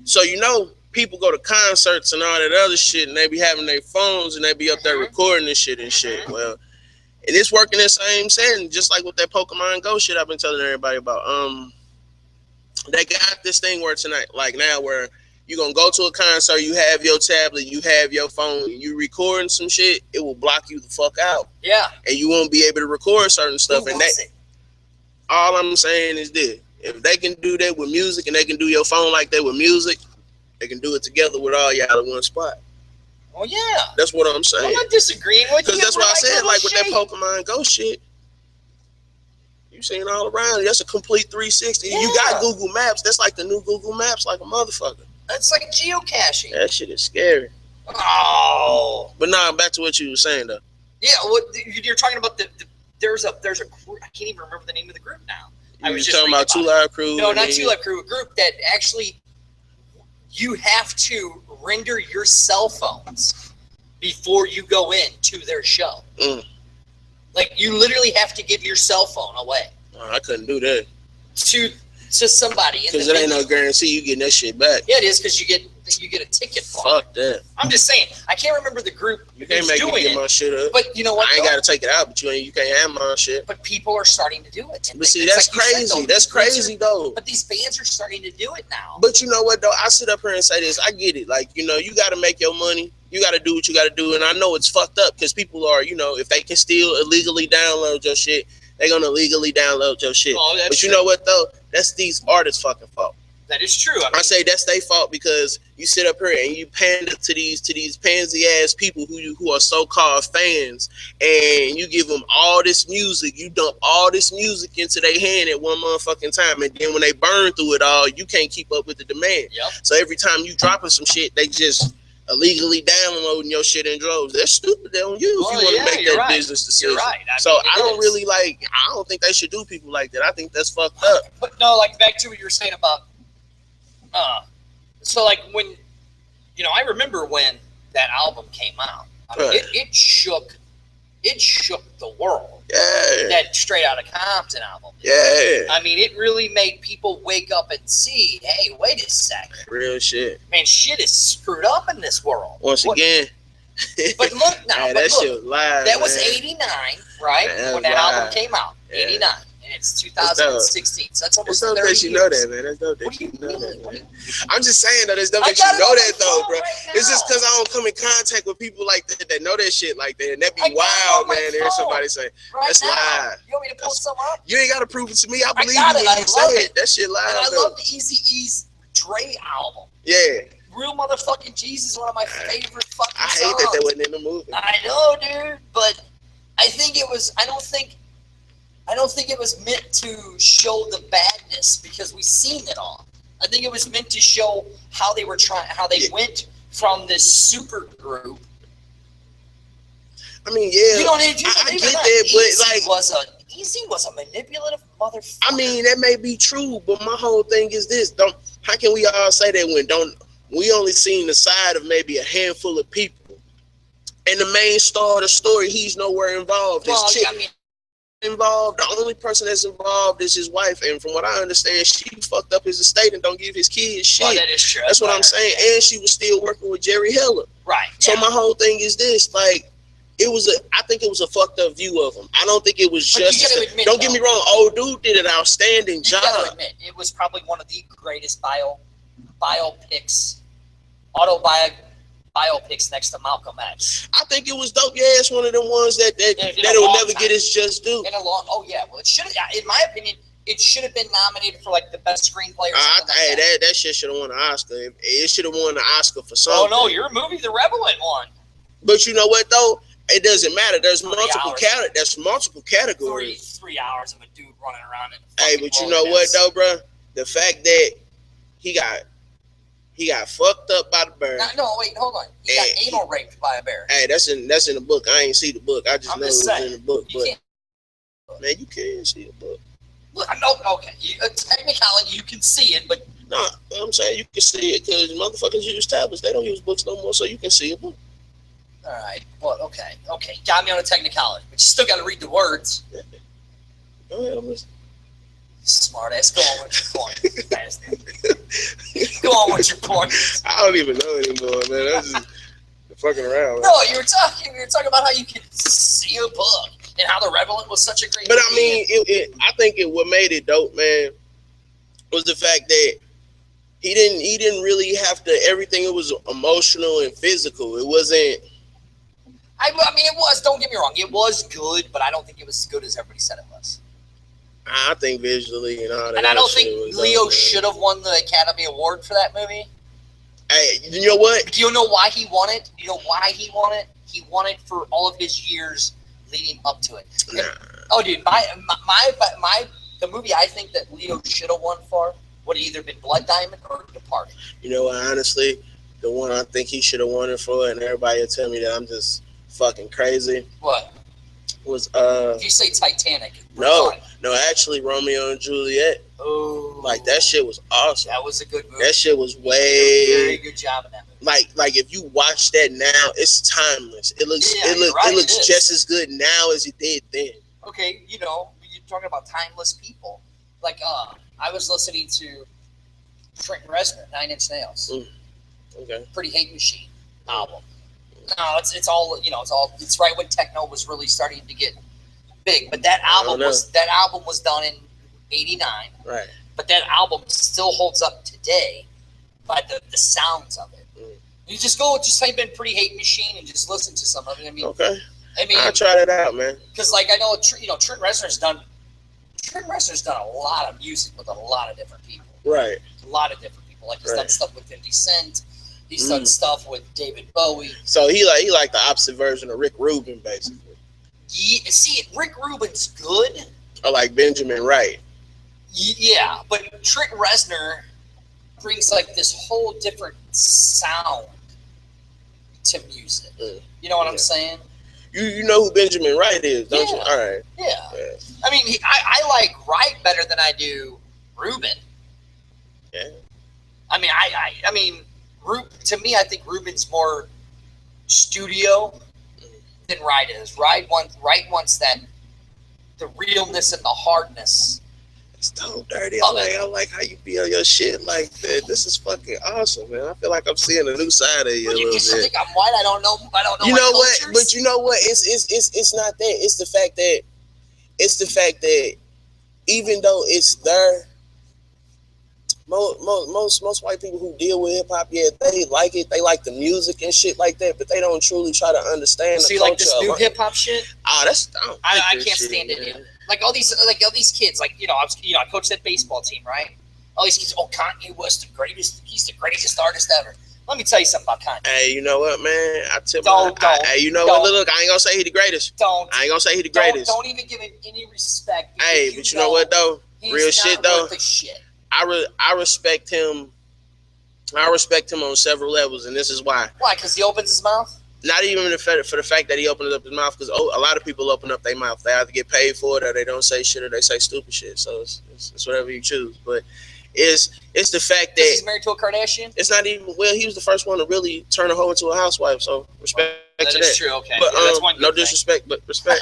so you know, people go to concerts and all that other shit, and they be having their phones and they be up there recording this shit and shit. Well, and it's working the same setting, just like with that Pokemon Go shit I've been telling everybody about. They got this thing where tonight, like now, where you're going to go to a concert, you have your tablet, you have your phone, you recording some shit, it will block you the fuck out. Yeah. And you won't be able to record certain stuff. Who wants it? All I'm saying is this. If they can do that with music and they can do your phone like that with music, they can do it together with all y'all in one spot. Oh, yeah. That's what I'm saying. I'm not disagreeing with you. Because that's what I said, like with that Pokemon Go shit. You seen all around. That's a complete 360. Yeah. You got Google Maps. That's like the new Google Maps, like a motherfucker. That's like geocaching. That shit is scary. Oh. But nah, back to what you were saying though. Yeah, what you're talking about there's a group, I can't even remember the name of the group now. I was just talking about Two Live Crew. No, not Two Live Crew. A group that actually you have to render your cell phones before you go in to their show. Like you literally have to give your cell phone away. Oh, I couldn't do that. To somebody. Because it ain't no guarantee you getting that shit back. Yeah, it is, because you get a ticket for it. Fuck that. I'm just saying, I can't remember the group. You can't make me get my shit up. But you know what? I ain't got to take it out, but you can't have my shit. But people are starting to do it. But see, that's like crazy. Said, that's crazy though. But these bands are starting to do it now. But you know what though? I sit up here and say this. I get it. Like, you know, you got to make your money. You got to do what you got to do. And I know it's fucked up because people are, you know, if they can still illegally download your shit, they're going to legally download your shit. Oh, that's but you true. know what though? That's these artists' fucking fault. That is true. I say that's their fault because you sit up here and you pander to these pansy ass people who are so-called fans, and you give them all this music, you dump all this music into their hand at one motherfucking time, and then when they burn through it all, you can't keep up with the demand. Yep. So every time you dropping some shit, they just illegally downloading your shit in droves. They're stupid. They don't use. You want to make that business decision. You're right. So I don't really like. I don't think they should do people like that. I think that's fucked up. But no, like back to what you were saying about. So like when, you know, I remember when that album came out. I mean, it shook the world. Yeah. That Straight Outta Compton album. Yeah. I mean, it really made people wake up and see, hey, wait a second. Real shit. Man, shit is screwed up in this world. Once again. But look now. Man, that shit was live. That was 89, right? Man, when that album came out. Yeah. 89. And it's 2016. So that's almost 30 years. You know that, man. That's dope that you know that, man. I'm just saying, though, that's dope that you know that, though, bro. Right, it's just because I don't come in contact with people like that know that shit like that. And that be wild, man. There's somebody say, that's live. You want me to pull some up? You ain't got to prove it to me. I believe you when you say it. That shit live, and I love the Eazy-E's Dre album. Yeah. Real Motherfucking Jesus, one of my favorite fucking I hate songs. that wasn't in the movie. I know, dude, but I think it was. I don't think it was meant to show the badness because we've seen it all. I think it was meant to show how they went from this super group. I mean, yeah, you know, I get that, but like, Eazy was a manipulative motherfucker. I mean, that may be true, but my whole thing is this: how can we all say that when we only seen the side of maybe a handful of people, and the main star of the story, he's nowhere involved. This chick involved. The only person that's involved is his wife, and from what I understand, she fucked up his estate and don't give his kids shit. Oh, that is true. That's what I'm saying. And she was still working with Jerry Heller. Right. So my whole thing is this: like, I think it was a fucked up view of him. I don't think it was just. Don't get me wrong. Old dude did an outstanding job. You gotta admit, it was probably one of the greatest biopics next to Malcolm X. I think it was dope. Yeah, it's one of them ones that will never get its just due. Well, it should. In my opinion, it should have been nominated for like the best screenplay. That shit should have won an Oscar. It should have won an Oscar for something. Oh no, your movie, The Revenant, won. But you know what though? It doesn't matter. There's multiple categories. 3 hours of a dude running around in Hey, but you know what though, bro? The fact that he got fucked up by the bear. No, wait, hold on. He got anal raped by a bear. Hey, that's in the book. I ain't see the book. I just know it was in the book. Man, you can't see the book. Look, no, okay. Technically, you can see it, but no, I'm saying you can see it because motherfuckers use tablets. They don't use books no more, so you can see a book. All right. Well, okay. Got me on a technicality, but you still got to read the words. Go ahead, I'm listening. Smart ass. Go on with your point. Go on with your point. I don't even know anymore, man. That's just fucking around. No, you were talking about how you can see a book and how The Revenant was such a great movie. I mean, I think what made it dope, man, was the fact that he didn't really have to. Everything, it was emotional and physical. It wasn't. I mean, it was. Don't get me wrong. It was good, but I don't think it was as good as everybody said it was. I think visually and all that. And I don't think Leo should have won the Academy Award for that movie. Hey, you know what? Do you know why he won it? Do you know why he won it? He won it for all of his years leading up to it. Nah. Oh, dude, the movie I think that Leo should have won for would have either been Blood Diamond or Departed. You know what? Honestly, the one I think he should have won it for, and everybody will tell me that I'm just fucking crazy. What? Was If you say Titanic. No, actually Romeo and Juliet. Oh, like that shit was awesome. That was a good movie. That shit was way. He did a very good job in that movie. Like if you watch that now, it's timeless. It looks just as good now as it did then. Okay, you're talking about timeless people. Like I was listening to Trent Reznor, 9 Inch Nails. Okay. Pretty Hate Machine album. No, it's right when techno was really starting to get big. But that album was done in '89. Right. But that album still holds up today by the sounds of it. You just type in Pretty Hate Machine and just listen to some of it. Okay. I'll try that out, man. Because I know Trent Reznor's done a lot of music with a lot of different people. Right. A lot of different people. Like he's done stuff with 50 Cent. He's done stuff with David Bowie. So he like the opposite version of Rick Rubin, basically. Yeah, see, Rick Rubin's good. Or like Benjamin Wright. Yeah, but Trent Reznor brings like this whole different sound to music. You know what I'm saying? You know who Benjamin Wright is, don't you? All right. Yeah. I mean, I like Wright better than I do Rubin. Yeah. I mean, to me, I think Rubin's more studio than Wright is. Wright wants that the realness and the hardness. It's so dirty. I like how you be on your shit like that. This is fucking awesome, man. I feel like I'm seeing a new side of you. You think I'm white? I don't know. You know what? But you know what? It's not that. It's the fact that even though it's there. Most white people who deal with hip hop, they like it. They like the music and shit like that, but they don't truly try to understand the culture. Like this new hip hop shit? I can't stand it. Either. Like all these kids, I coached that baseball team, right? All these kids, Kanye West, he's the greatest artist ever. Let me tell you something about Kanye. Hey, you know what, man? Hey, you know what? Look, I ain't gonna say he the greatest. I ain't gonna say he the greatest. Don't even give him any respect. Hey, but you know what though? Real shit though. Worth the shit. I respect him. I respect him on several levels, and this is why. Why? Because he opens his mouth? Not even for the fact that he opened up his mouth, because a lot of people open up their mouth. They either get paid for it, or they don't say shit, or they say stupid shit. So it's whatever you choose. But it's the fact that he's married to a Kardashian. It's not even. Well, he was the first one to really turn a hoe into a housewife. So respect to that. That is true. Okay, but that's one no disrespect, but respect.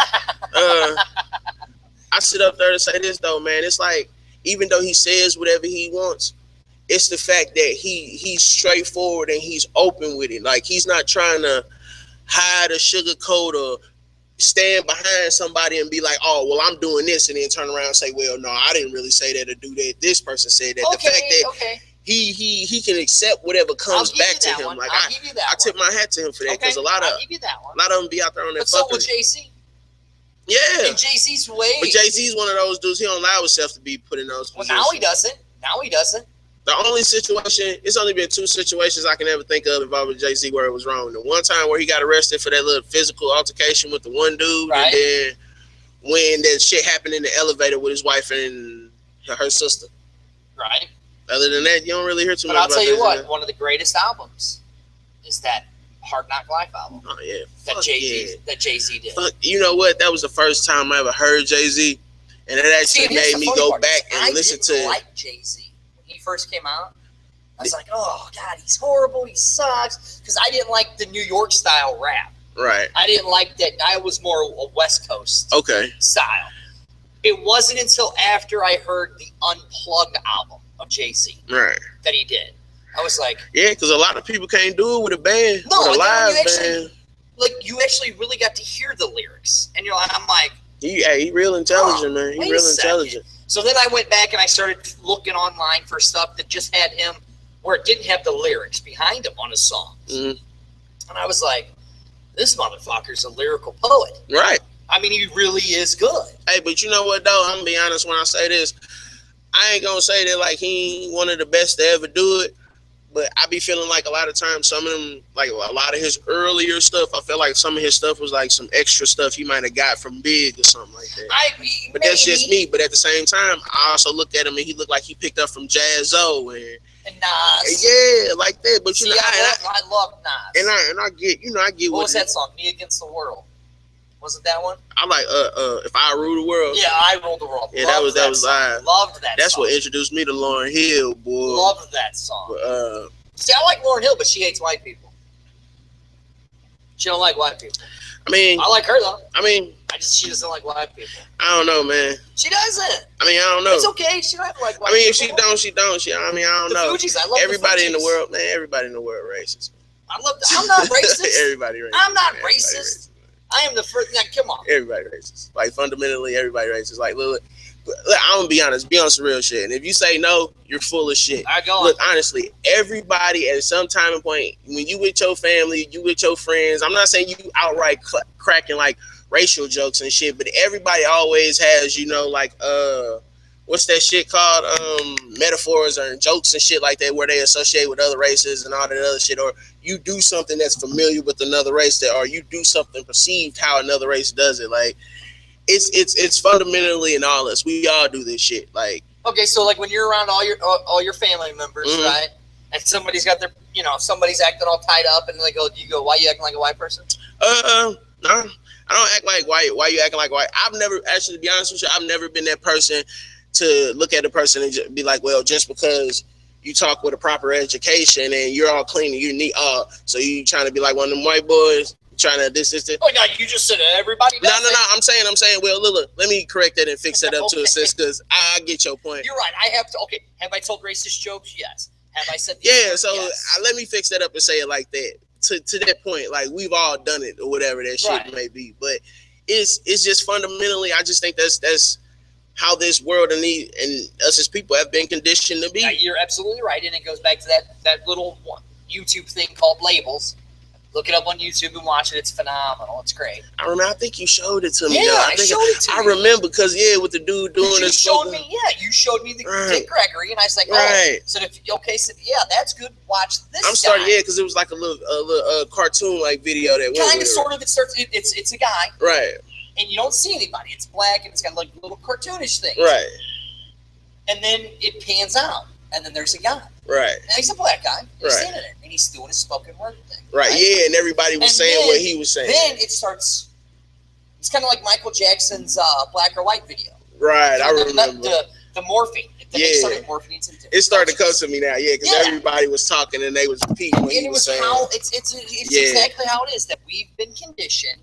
I sit up there to say this though, man. It's like, even though he says whatever he wants, it's the fact that he's straightforward and he's open with it. Like, he's not trying to hide or sugarcoat or stand behind somebody and be like, oh, well, I'm doing this, and then turn around and say, well, no, I didn't really say that or do that. This person said that. The fact that he can accept whatever comes back to him. Like, I tip my hat to him for that, because a lot of them be out there on that. What's up with JC? Yeah. In Jay-Z's way. But Jay-Z's one of those dudes, he don't allow himself to be put in those positions. Well, now he doesn't. The only situation, it's only been 2 situations I can ever think of involving Jay-Z where it was wrong. The one time where he got arrested for that little physical altercation with the one dude, right. And then when that shit happened in the elevator with his wife and her sister. Right. Other than that, you don't really hear too much about that. But I'll tell you what, one of the greatest albums is that Hard Knock Life album. Oh, yeah. That Jay-Z did. Fuck, you know what? That was the first time I ever heard Jay-Z. And it actually made me go back and listen to it. I didn't like Jay-Z. He first came out, I was like, oh God, he's horrible, he sucks, because I didn't like the New York style rap. Right. I didn't like that. I was more a West Coast style. It wasn't until after I heard the Unplugged album of Jay-Z that he did. I was like, yeah, because a lot of people can't do it with a band, with a live band. Like, you actually really got to hear the lyrics, and I'm like, he real intelligent, man. He real intelligent. So then I went back and I started looking online for stuff that just had him where it didn't have the lyrics behind him on his songs. Mm-hmm. And I was like, this motherfucker's a lyrical poet. Right. I mean, he really is good. Hey, but you know what, though? I'm going to be honest when I say this. I ain't going to say that, like, he ain't one of the best to ever do it. But I be feeling like a lot of times some of them, like a lot of his earlier stuff, I feel like some of his stuff was like some extra stuff he might have got from Big or something like that. But that's just me. But at the same time, I also look at him and he looked like he picked up from Jazzo and Nas. Yeah, like that. But you know, I love Nas. And I get, I get what was that song? Me Against the World. Was it that one? I like If I Rule the World. Yeah, I Rule the World. Yeah, that was live. Loved that. That's song. what introduced me to Lauryn Hill, boy. Loved that song. See, I like Lauryn Hill, but she hates white people. She don't like white people. I mean, I like her though. I mean, she doesn't like white people. I don't know, man. She doesn't. I mean, I don't know. It's okay. She don't have to like white people. I mean, if she don't, she don't. I mean, I don't know. Fugees, I love everybody the in the world, man. Everybody in the world racist. I'm not racist. Everybody racist. I'm not racist. I am the first. Now, come on. Everybody racist. Like fundamentally, everybody racist. Like, look, I'm gonna be honest. Be on some real shit. And if you say no, you're full of shit. Look, honestly, everybody at some time and point, when you with your family, you with your friends. I'm not saying you outright cracking like racial jokes and shit, but everybody always has, like what's that shit called? Metaphors or jokes and shit like that where they associate with other races and all that other shit, or you do something that's familiar with another race, or you do something perceived how another race does it. Like it's fundamentally in all us. We all do this shit. Like, okay, so like when you're around all your family members, right? And somebody's got their, somebody's acting all tied up, and you go, why you acting like a white person? No. I don't act like white. Why you acting like white? I've never, actually, to be honest with you, I've never been that person to look at a person and just be like, well, just because you talk with a proper education and you're all clean and you're neat, so you trying to be like one of them white boys, trying to this. Oh, no, you just said everybody does. No. I'm saying, well, look, let me correct that and fix that up to a sis, because I get your point. You're right. I have to. Okay, have I told racist jokes? Yes. Have I said? Yes. Let me fix that up and say it like that. To that point, like we've all done it or whatever that shit may be, but it's just fundamentally, I just think that's how this world and us as people have been conditioned to be. Yeah, you're absolutely right, and it goes back to that little YouTube thing called labels. Look it up on YouTube and watch it. It's phenomenal. It's great. I remember. I think you showed it to me. Yeah, I showed it to you. I remember because with the dude doing this. You showed me the Dick Gregory, and I was like, So that's good. Watch this. I'm starting, because it was like a little cartoon like video that kind of sort of. It starts. It's a guy, right? And you don't see anybody. It's black, and it's got like little cartoonish things, right? And then it pans out, and then there's a guy. Right. And he's a black guy. He's standing there, and he's doing his spoken word thing. Right. Yeah, and everybody was saying what he was saying. Then it starts. It's kind of like Michael Jackson's Black or White video. Right. I remember the morphine. They started morphing into the it started to come to me now. Yeah, because everybody was talking and they was repeating what he was saying. It's exactly how it is, that we've been conditioned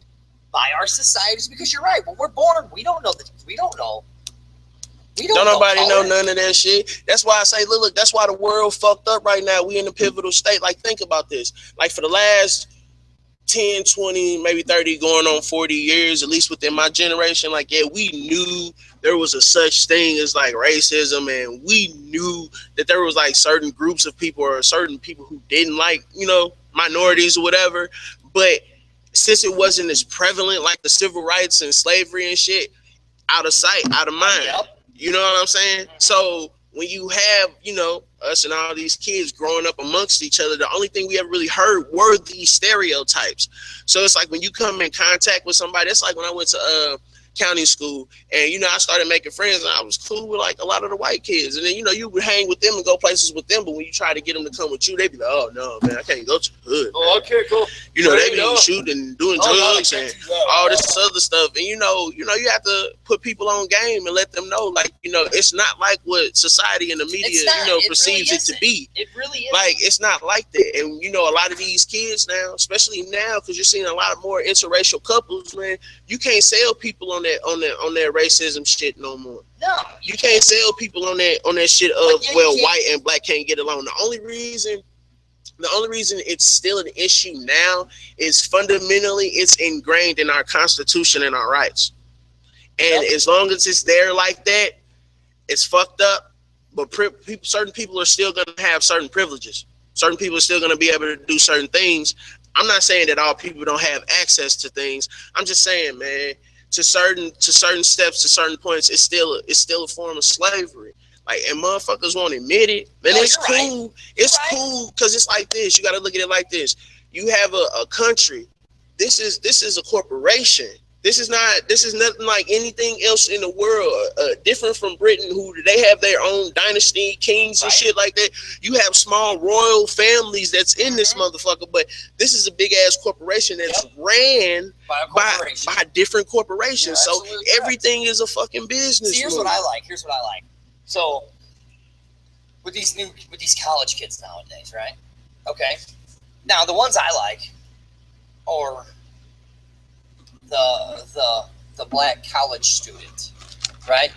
by our societies. Because you're right. When we're born, we don't know. Don't nobody know none of that shit. That's why I say, look, that's why the world fucked up right now. We in a pivotal state. Like, think about this. Like, for the last 10, 20, maybe 30, going on 40 years, at least within my generation, like, we knew there was a such thing as, like, racism, and we knew that there was, like, certain groups of people or certain people who didn't like, minorities or whatever. But since it wasn't as prevalent like the civil rights and slavery and shit, out of sight, out of mind. Yep. You know what I'm saying? Mm-hmm. So when you have, you know, us and all these kids growing up amongst each other, the only thing we ever really heard were these stereotypes. So it's like when you come in contact with somebody, it's like when I went to county school, and you know, I started making friends, and I was cool with like a lot of the white kids, and then, you know, you would hang with them and go places with them, but when you try to get them to come with you, they be like, oh no, man, I can't go to the hood. Oh, okay, cool. You know, they be shooting and doing drugs and all this other stuff, and you know, you have to put people on game and let them know, like, you know, it's not like what society and the media, you know, perceives it to be. It really is. Like, it's not like that. And you know, a lot of these kids now, especially now, because you're seeing a lot more interracial couples, man, you can't sell people on that racism shit no more. No, you can't sell people on that shit of white and black can't get along. The only reason it's still an issue now is fundamentally it's ingrained in our Constitution and our rights. And as long as it's there like that, it's fucked up. But certain people are still going to have certain privileges. Certain people are still going to be able to do certain things. I'm not saying that all people don't have access to things. I'm just saying, man, to certain steps, to certain points, it's still a form of slavery. Like, and motherfuckers won't admit it. Man, it's cool. Right. It's cool because it's like this. You got to look at it like this. You have a country. This is a corporation. This is nothing like anything else in the world. Different from Britain, who they have their own dynasty, kings and shit like that. You have small royal families that's in this motherfucker, but this is a big ass corporation that's ran by different corporations. So everything is a fucking business. See, here's what I like. So with these college kids nowadays, right? Okay. Now the ones I like are the black college student, right?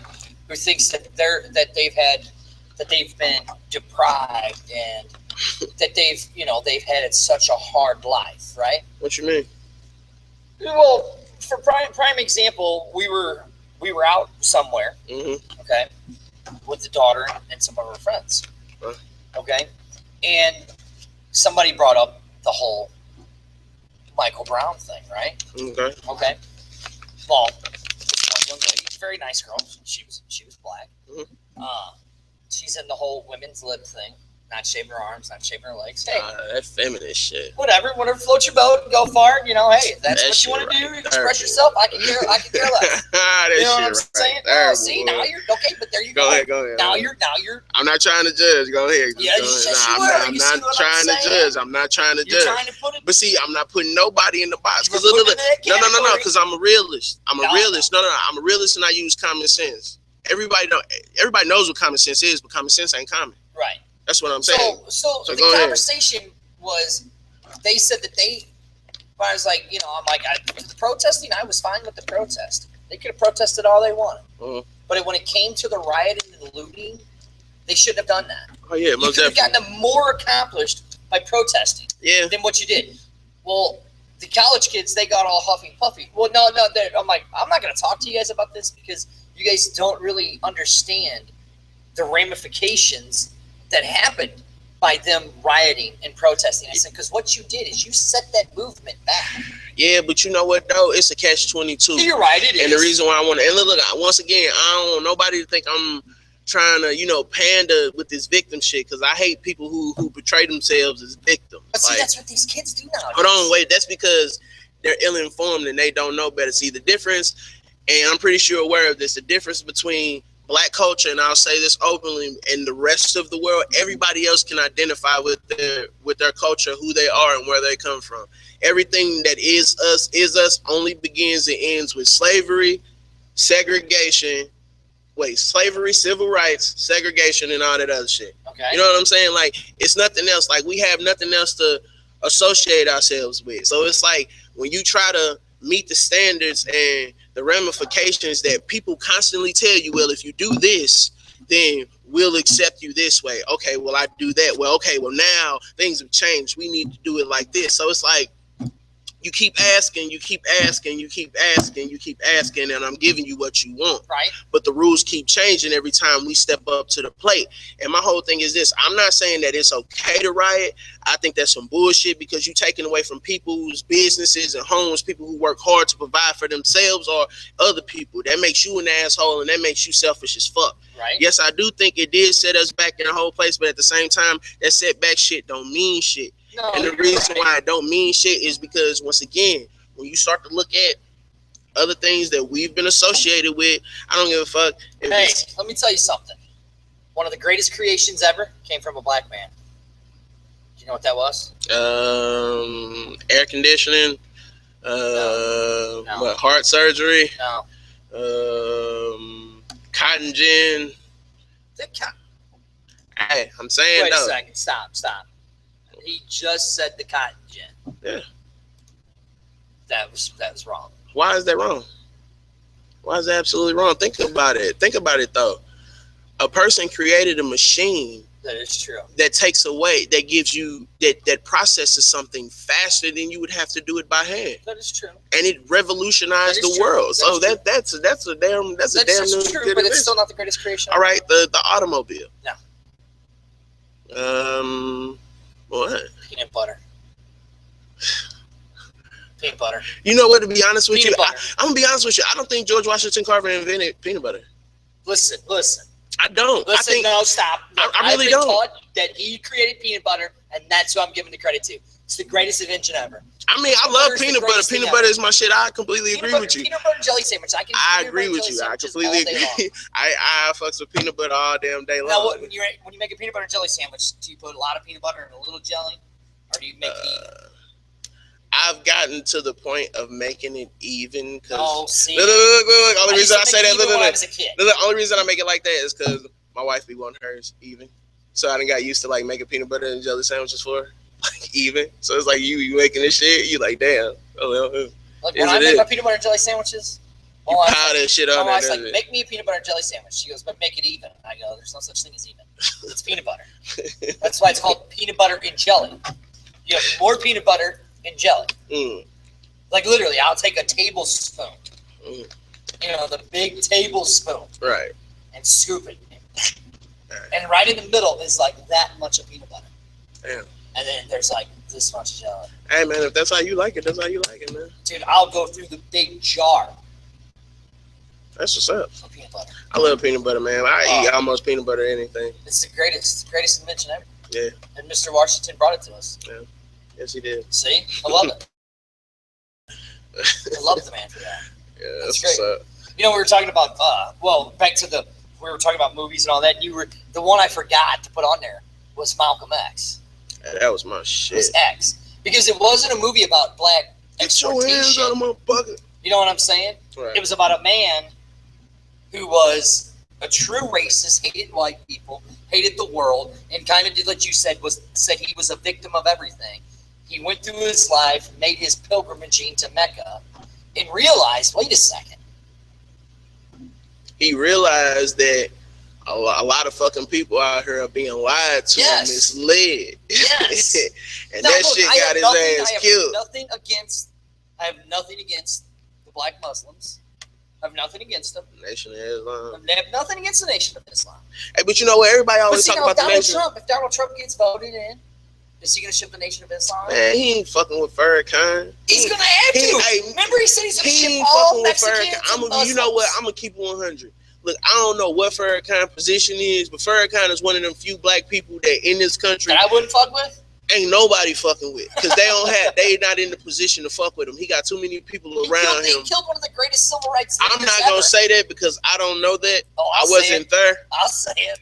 Who thinks that they've been deprived and that they've had such a hard life, right? What you mean? Well, for prime example, we were out somewhere, okay, with the daughter and some of her friends, okay, and somebody brought up the whole Michael Brown thing, right? Okay. Well, one young lady, very nice girl. She was black. She's in the whole women's lib thing. Not shaving her arms, not shaving her legs. Hey, that feminist shit. Whatever floats your boat and go far. You know, hey, if that's what you want to do. Express yourself. I can care less. You know what I'm saying? Oh, see, now you're okay, but there you go. Go ahead. Now you're. I'm not trying to judge. Go ahead. Yeah, I'm not trying to judge. I'm not trying to judge. Trying to put it. But see, I'm not putting nobody in the box. Cause look. No. Because I'm a realist. I'm a realist. No. I'm a realist, and I use common sense. Everybody knows what common sense is, but common sense ain't common. Right. That's what I'm saying. So the conversation was, they said that I was like, you know, I'm like, the protesting, I was fine with the protest. They could have protested all they wanted. But when it came to the rioting and the looting, they shouldn't have done that. Oh, yeah, most definitely. You could have gotten more accomplished by protesting than what you did. Well, the college kids, they got all huffy and puffy. Well, no, I'm like, I'm not going to talk to you guys about this because you guys don't really understand the ramifications that happened by them rioting and protesting. I said, because what you did is you set that movement back. Yeah, but you know what, though? It's a catch-22. You're right, it is. And the reason why I want to... And look, once again, I don't want nobody to think I'm trying to, you know, pander with this victim shit, because I hate people who portray themselves as victims. But see, that's what these kids do now. Hold on, wait. That's because they're ill-informed and they don't know better. See, the difference, and I'm pretty sure aware of this, the difference between Black culture, and I'll say this openly, and the rest of the world, everybody else can identify with their culture, who they are and where they come from. Everything that is us only begins and ends with slavery, segregation, slavery, civil rights, segregation, and all that other shit. Okay. You know what I'm saying? Like, it's nothing else. Like, we have nothing else to associate ourselves with. So it's like, when you try to meet the standards and the ramifications that people constantly tell you, well, if you do this, then we'll accept you this way. Okay, well, I do that. Well, okay, well, now things have changed. We need to do it like this. So it's like, You keep asking, you keep asking, you keep asking, you keep asking, and I'm giving you what you want. Right. But the rules keep changing every time we step up to the plate. And my whole thing is this. I'm not saying that it's okay to riot. I think that's some bullshit because you're taking away from people's businesses and homes, people who work hard to provide for themselves or other people. That makes you an asshole and that makes you selfish as fuck. Right. Yes, I do think it did set us back in a whole place, but at the same time, that setback shit don't mean shit. No, and the reason why it don't mean shit is because, once again, when you start to look at other things that we've been associated with, I don't give a fuck. Hey, let me tell you something. One of the greatest creations ever came from a black man. Do you know what that was? Air conditioning. No. What, heart surgery. No. Cotton gin. Hey, I'm saying Wait though. a second. Stop. He just said the cotton gin. Yeah. That was wrong. Why is that wrong? Why is that absolutely wrong? Think about it. Think about it though. A person created a machine That is true. that takes away, that gives you, that processes something faster than you would have to do it by hand. That is true. And it revolutionized the world. So that's a damn true, but it's still not the greatest creation. All right, the automobile. No. What? Peanut butter. Peanut butter. You know what? To be honest with Peanut you, butter. I'm gonna be honest with you. I don't think George Washington Carver invented peanut butter. Listen. I don't. Listen, I think, no, stop. I really I've been don't. taught that he created peanut butter, and that's who I'm giving the credit to. It's the greatest invention ever. I mean, I love peanut butter. Peanut butter is my shit. I completely agree with you. Peanut butter and jelly sandwich. I agree with you. I completely agree. I fucks with peanut butter all damn day long. Now, when you make a peanut butter and jelly sandwich, do you put a lot of peanut butter and a little jelly, or do you make it even? I've gotten to the point of making it even. Oh, see. Look. Only reason I say that. When I was a kid. The only reason I make it like that is because my wife be wanting hers even. So I done got used to like making peanut butter and jelly sandwiches for her. Like even. So it's like you making this shit, you like, damn. Oh well. Like when I make my peanut butter and jelly sandwiches, you pile that shit on my wife's there. like, make me a peanut butter and jelly sandwich. She goes, but make it even. I go, there's no such thing as even. It's peanut butter. That's why it's called peanut butter and jelly. You have more peanut butter and jelly. Like literally, I'll take a tablespoon. You know, the big tablespoon. Right. And scoop it. And right in the middle is like that much of peanut butter. Damn. And then there's like this much jelly. Hey man, if that's how you like it, that's how you like it, man. Dude, I'll go through the big jar. That's what's up. Of peanut butter. I love peanut butter, man. I eat almost peanut butter anything. It's the greatest invention ever. Yeah. And Mr. Washington brought it to us. Yeah. Yes, he did. See? I love it. I love the man for that. Yeah, that's what's up. You know, we were talking about, back to we were talking about movies and all that. The one I forgot to put on there was Malcolm X. Yeah, that was my shit. It was X. Because it wasn't a movie about black Get your hands exploitation. on him, motherfucker. You know what I'm saying? Right. It was about a man who was a true racist, hated white people, hated the world, and kind of did what you said, said he was a victim of everything. He went through his life, made his pilgrimage to Mecca, and realized, wait a second. He realized that a lot of fucking people out here are being lied to and misled. Yes. And now, that look, shit got his ass killed. I have nothing against the black Muslims. I have nothing against them. Nation of Islam. I have nothing against the Nation of Islam. Hey, but you know what? Everybody always talk about the nation. If Donald Trump gets voted in, is he going to ship the Nation of Islam? Man, he ain't fucking with Farrakhan. He's going to have to. Hey, remember he said he's going to ship all Mexicans and Muslims. You know what? I'm going to keep it 100. Look, I don't know what Farrakhan's position is, but Farrakhan is one of them few black people that in this country that I wouldn't fuck with. Ain't nobody fucking with, because they not in the position to fuck with him. He got too many people around him. He killed one of the greatest civil rights leaders I'm not gonna say that because I don't know that. I wasn't there. I'll say it.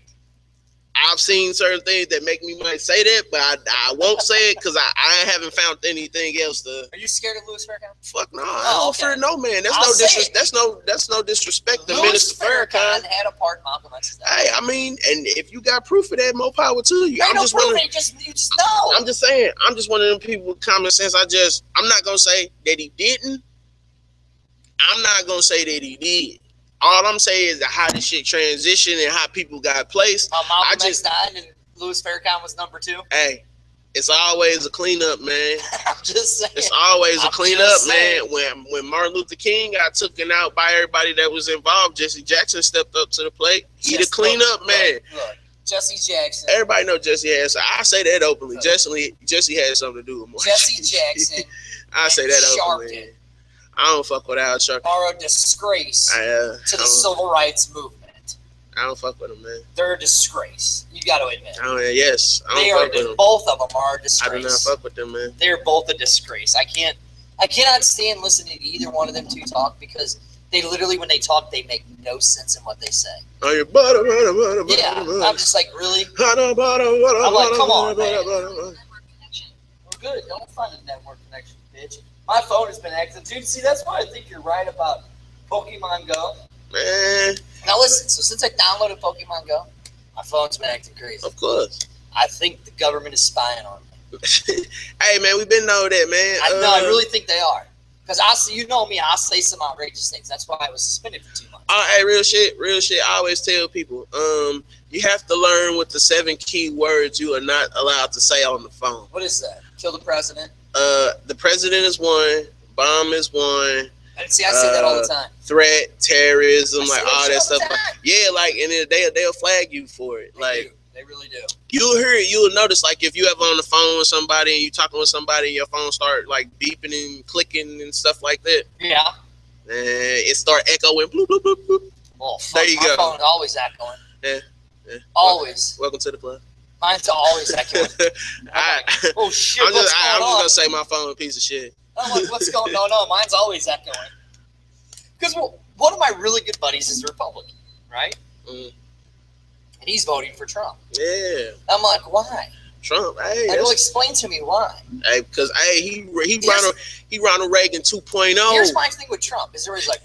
I've seen certain things that make me might say that, but I won't say it because I haven't found anything else to. Are you scared of Louis Farrakhan? Fuck no, I don't fear no man. That's no disrespect to Minister Farrakhan. Had a part in Malcolm X's death. Hey, I mean, and if you got proof of that, more power to you. I'm just wondering. You just know. I'm just saying. I'm just one of them people with common sense. I'm not gonna say that he didn't. I'm not gonna say that he did. All I'm saying is that how this shit transitioned and how people got placed. Malcolm X died and Louis Farrakhan was number 2. Hey, It's always a cleanup, man. I'm just saying. It's always a cleanup, man. When Martin Luther King got taken out by everybody that was involved, Jesse Jackson stepped up to the plate. He the cleanup, man. Look, Jesse Jackson. Everybody know Jesse has. I say that openly. Jesse had something to do with more. Jesse Jackson. I say that openly. I don't fuck with Al Sharpton. Are a disgrace to the civil rights movement. I don't fuck with them, man. They're a disgrace. You got to admit. Yes. I don't fuck with them. Both of them are a disgrace. I do not fuck with them, man. They're both a disgrace. I cannot stand listening to either one of them two talk because they literally, when they talk, they make no sense in what they say. On your bottom, yeah, I'm just like, really? I'm like, come on, man. We're good. Don't find a network connection, bitch. My phone has been acting. Dude, see, that's why I think you're right about Pokemon Go. Man. Now listen, so since I downloaded Pokemon Go, my phone's been acting crazy. Of course. I think the government is spying on me. Hey, man, we've been know that, man. I really think they are. Because you know me, I'll say some outrageous things. That's why I was suspended for 2 months. Hey, real shit. I always tell people, you have to learn what the 7 key words you are not allowed to say on the phone. What is that? Kill the president? The president is one. Bomb is one. And see, I say that all the time. Threat, terrorism, like all that stuff. Yeah, like, and then they'll flag you for it. They really do. You'll hear it. You'll notice, like, if you ever on the phone with somebody and you talking with somebody and your phone start like beeping and clicking and stuff like that. Yeah. And it start echoing. Bloop, bloop, bloop, bloop. Well, there you go. My phone's always echoing. Yeah. Always. Welcome to the club. Mine's always echoing. Oh shit! I'm just gonna say my phone a piece of shit. I'm like, what's going on? No, mine's always echoing. Because one of my really good buddies is a Republican, right? Mm. And he's voting for Trump. Yeah. I'm like, why? Trump, hey. Well, explain to me why. Hey, because he Ronald Reagan 2.0. Here's my thing with Trump. Is always like,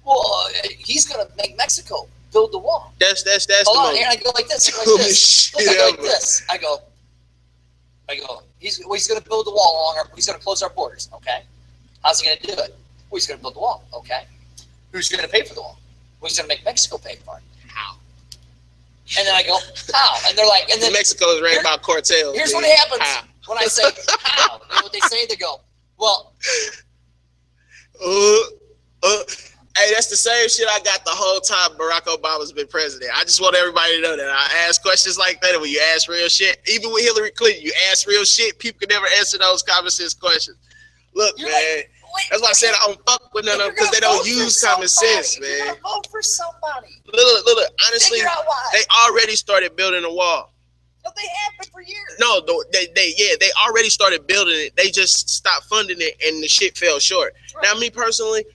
well, he's gonna make Mexico build the wall. That's Hold on, and I go like this. I go like this. Look, I go like this. I go. He's going to build the wall along he's going to close our borders, okay? How's he going to do it? Well, he's going to build the wall, okay? Who's going to pay for the wall? Well, he's going to make Mexico pay for it. How? And then I go, how? And they're like, and then Mexico is ran by cartels. Here's what happens when I say how. You know what they say? They go, well. Hey, that's the same shit I got the whole time Barack Obama's been president. I just want everybody to know that. I ask questions like that, and when you ask real shit, even with Hillary Clinton, you ask real shit, people can never answer those common sense questions. Look, man, that's why I said I don't fuck with none of them because they don't use common sense, man. You're gonna vote for somebody. Look, honestly, they already started building a wall. No, they have been for years. No, they already started building it. They just stopped funding it, and the shit fell short. Right. Now, me personally,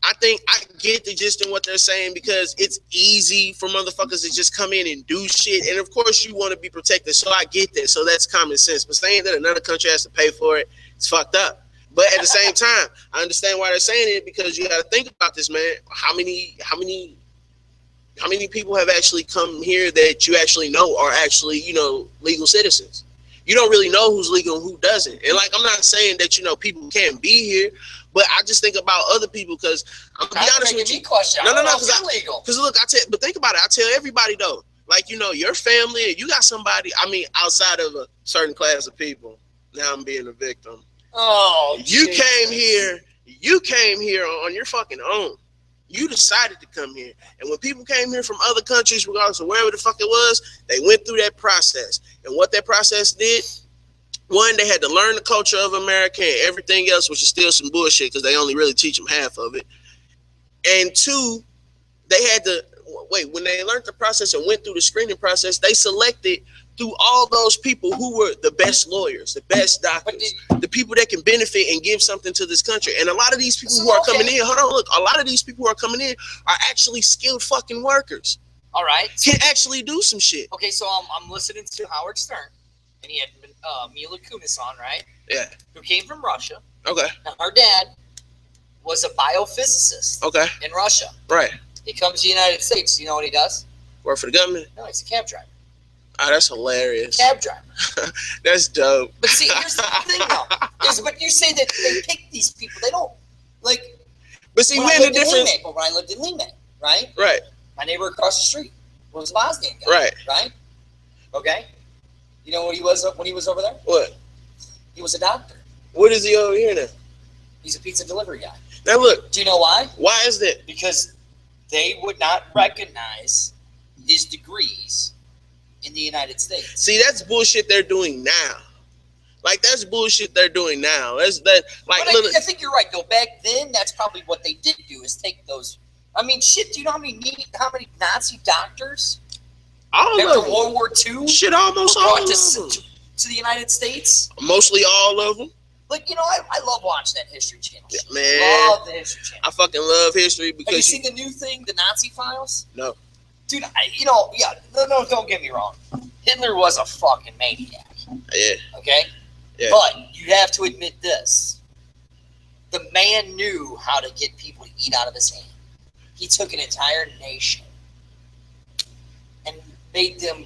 I think I get the gist in what they're saying because it's easy for motherfuckers to just come in and do shit. And of course you want to be protected. So I get that. So that's common sense. But saying that another country has to pay for it, it's fucked up. But at the same time, I understand why they're saying it because you got to think about this, man. How many people have actually come here that you actually know are actually, legal citizens? You don't really know who's legal and who doesn't. And like, I'm not saying that, people can't be here. But I just think about other people because I'm gonna be honest with you. No, because look, but think about it. I tell everybody though, like your family, you got somebody. I mean, outside of a certain class of people. Now I'm being a victim. Oh, you came here on your fucking own. You decided to come here, and when people came here from other countries, regardless of wherever the fuck it was, they went through that process. And what that process did. One, they had to learn the culture of America and everything else, which is still some bullshit because they only really teach them half of it. And two, they had to when they learned the process and went through the screening process, they selected through all those people who were the best lawyers, the best doctors, the people that can benefit and give something to this country. And a lot of these people who are coming in, a lot of these people who are coming in are actually skilled fucking workers. All right. Can actually do some shit. Okay, so I'm listening to Howard Stern. And he had Mila Kunis on, right? Yeah. Who came from Russia. Okay. Now, her dad was a biophysicist. Okay. In Russia. Right. He comes to the United States. You know what he does? Work for the government? No, he's a cab driver. Oh, that's hilarious. Cab driver. That's dope. But see, here's the thing, though. But you say that they pick these people. They don't, like... But see, we're in the difference... When I lived in Lima, right? Right. My neighbor across the street was a Bosnian guy. Right. Right? Okay? You know what he was when he was over there? What? He was a doctor. What is he over here now? He's a pizza delivery guy. Now look. Do you know why? Why is that? Because they would not recognize his degrees in the United States. See, that's bullshit they're doing now. Like, that's bullshit they're doing now. That's that. Like, I think you're right though. Back then, that's probably what they did do is take those. I mean, shit. Do you know how many Nazi doctors after World War II? Shit, almost all of them to the United States. Mostly all of them. Like, you know, I love watching that History Channel. Yeah, man, love the History Channel. I fucking love history because. Have you seen the new thing, the Nazi Files? No. Dude, no, don't get me wrong. Hitler was a fucking maniac. Yeah. Okay? Yeah. But you have to admit this. The man knew how to get people to eat out of his hand. He took an entire nation and made them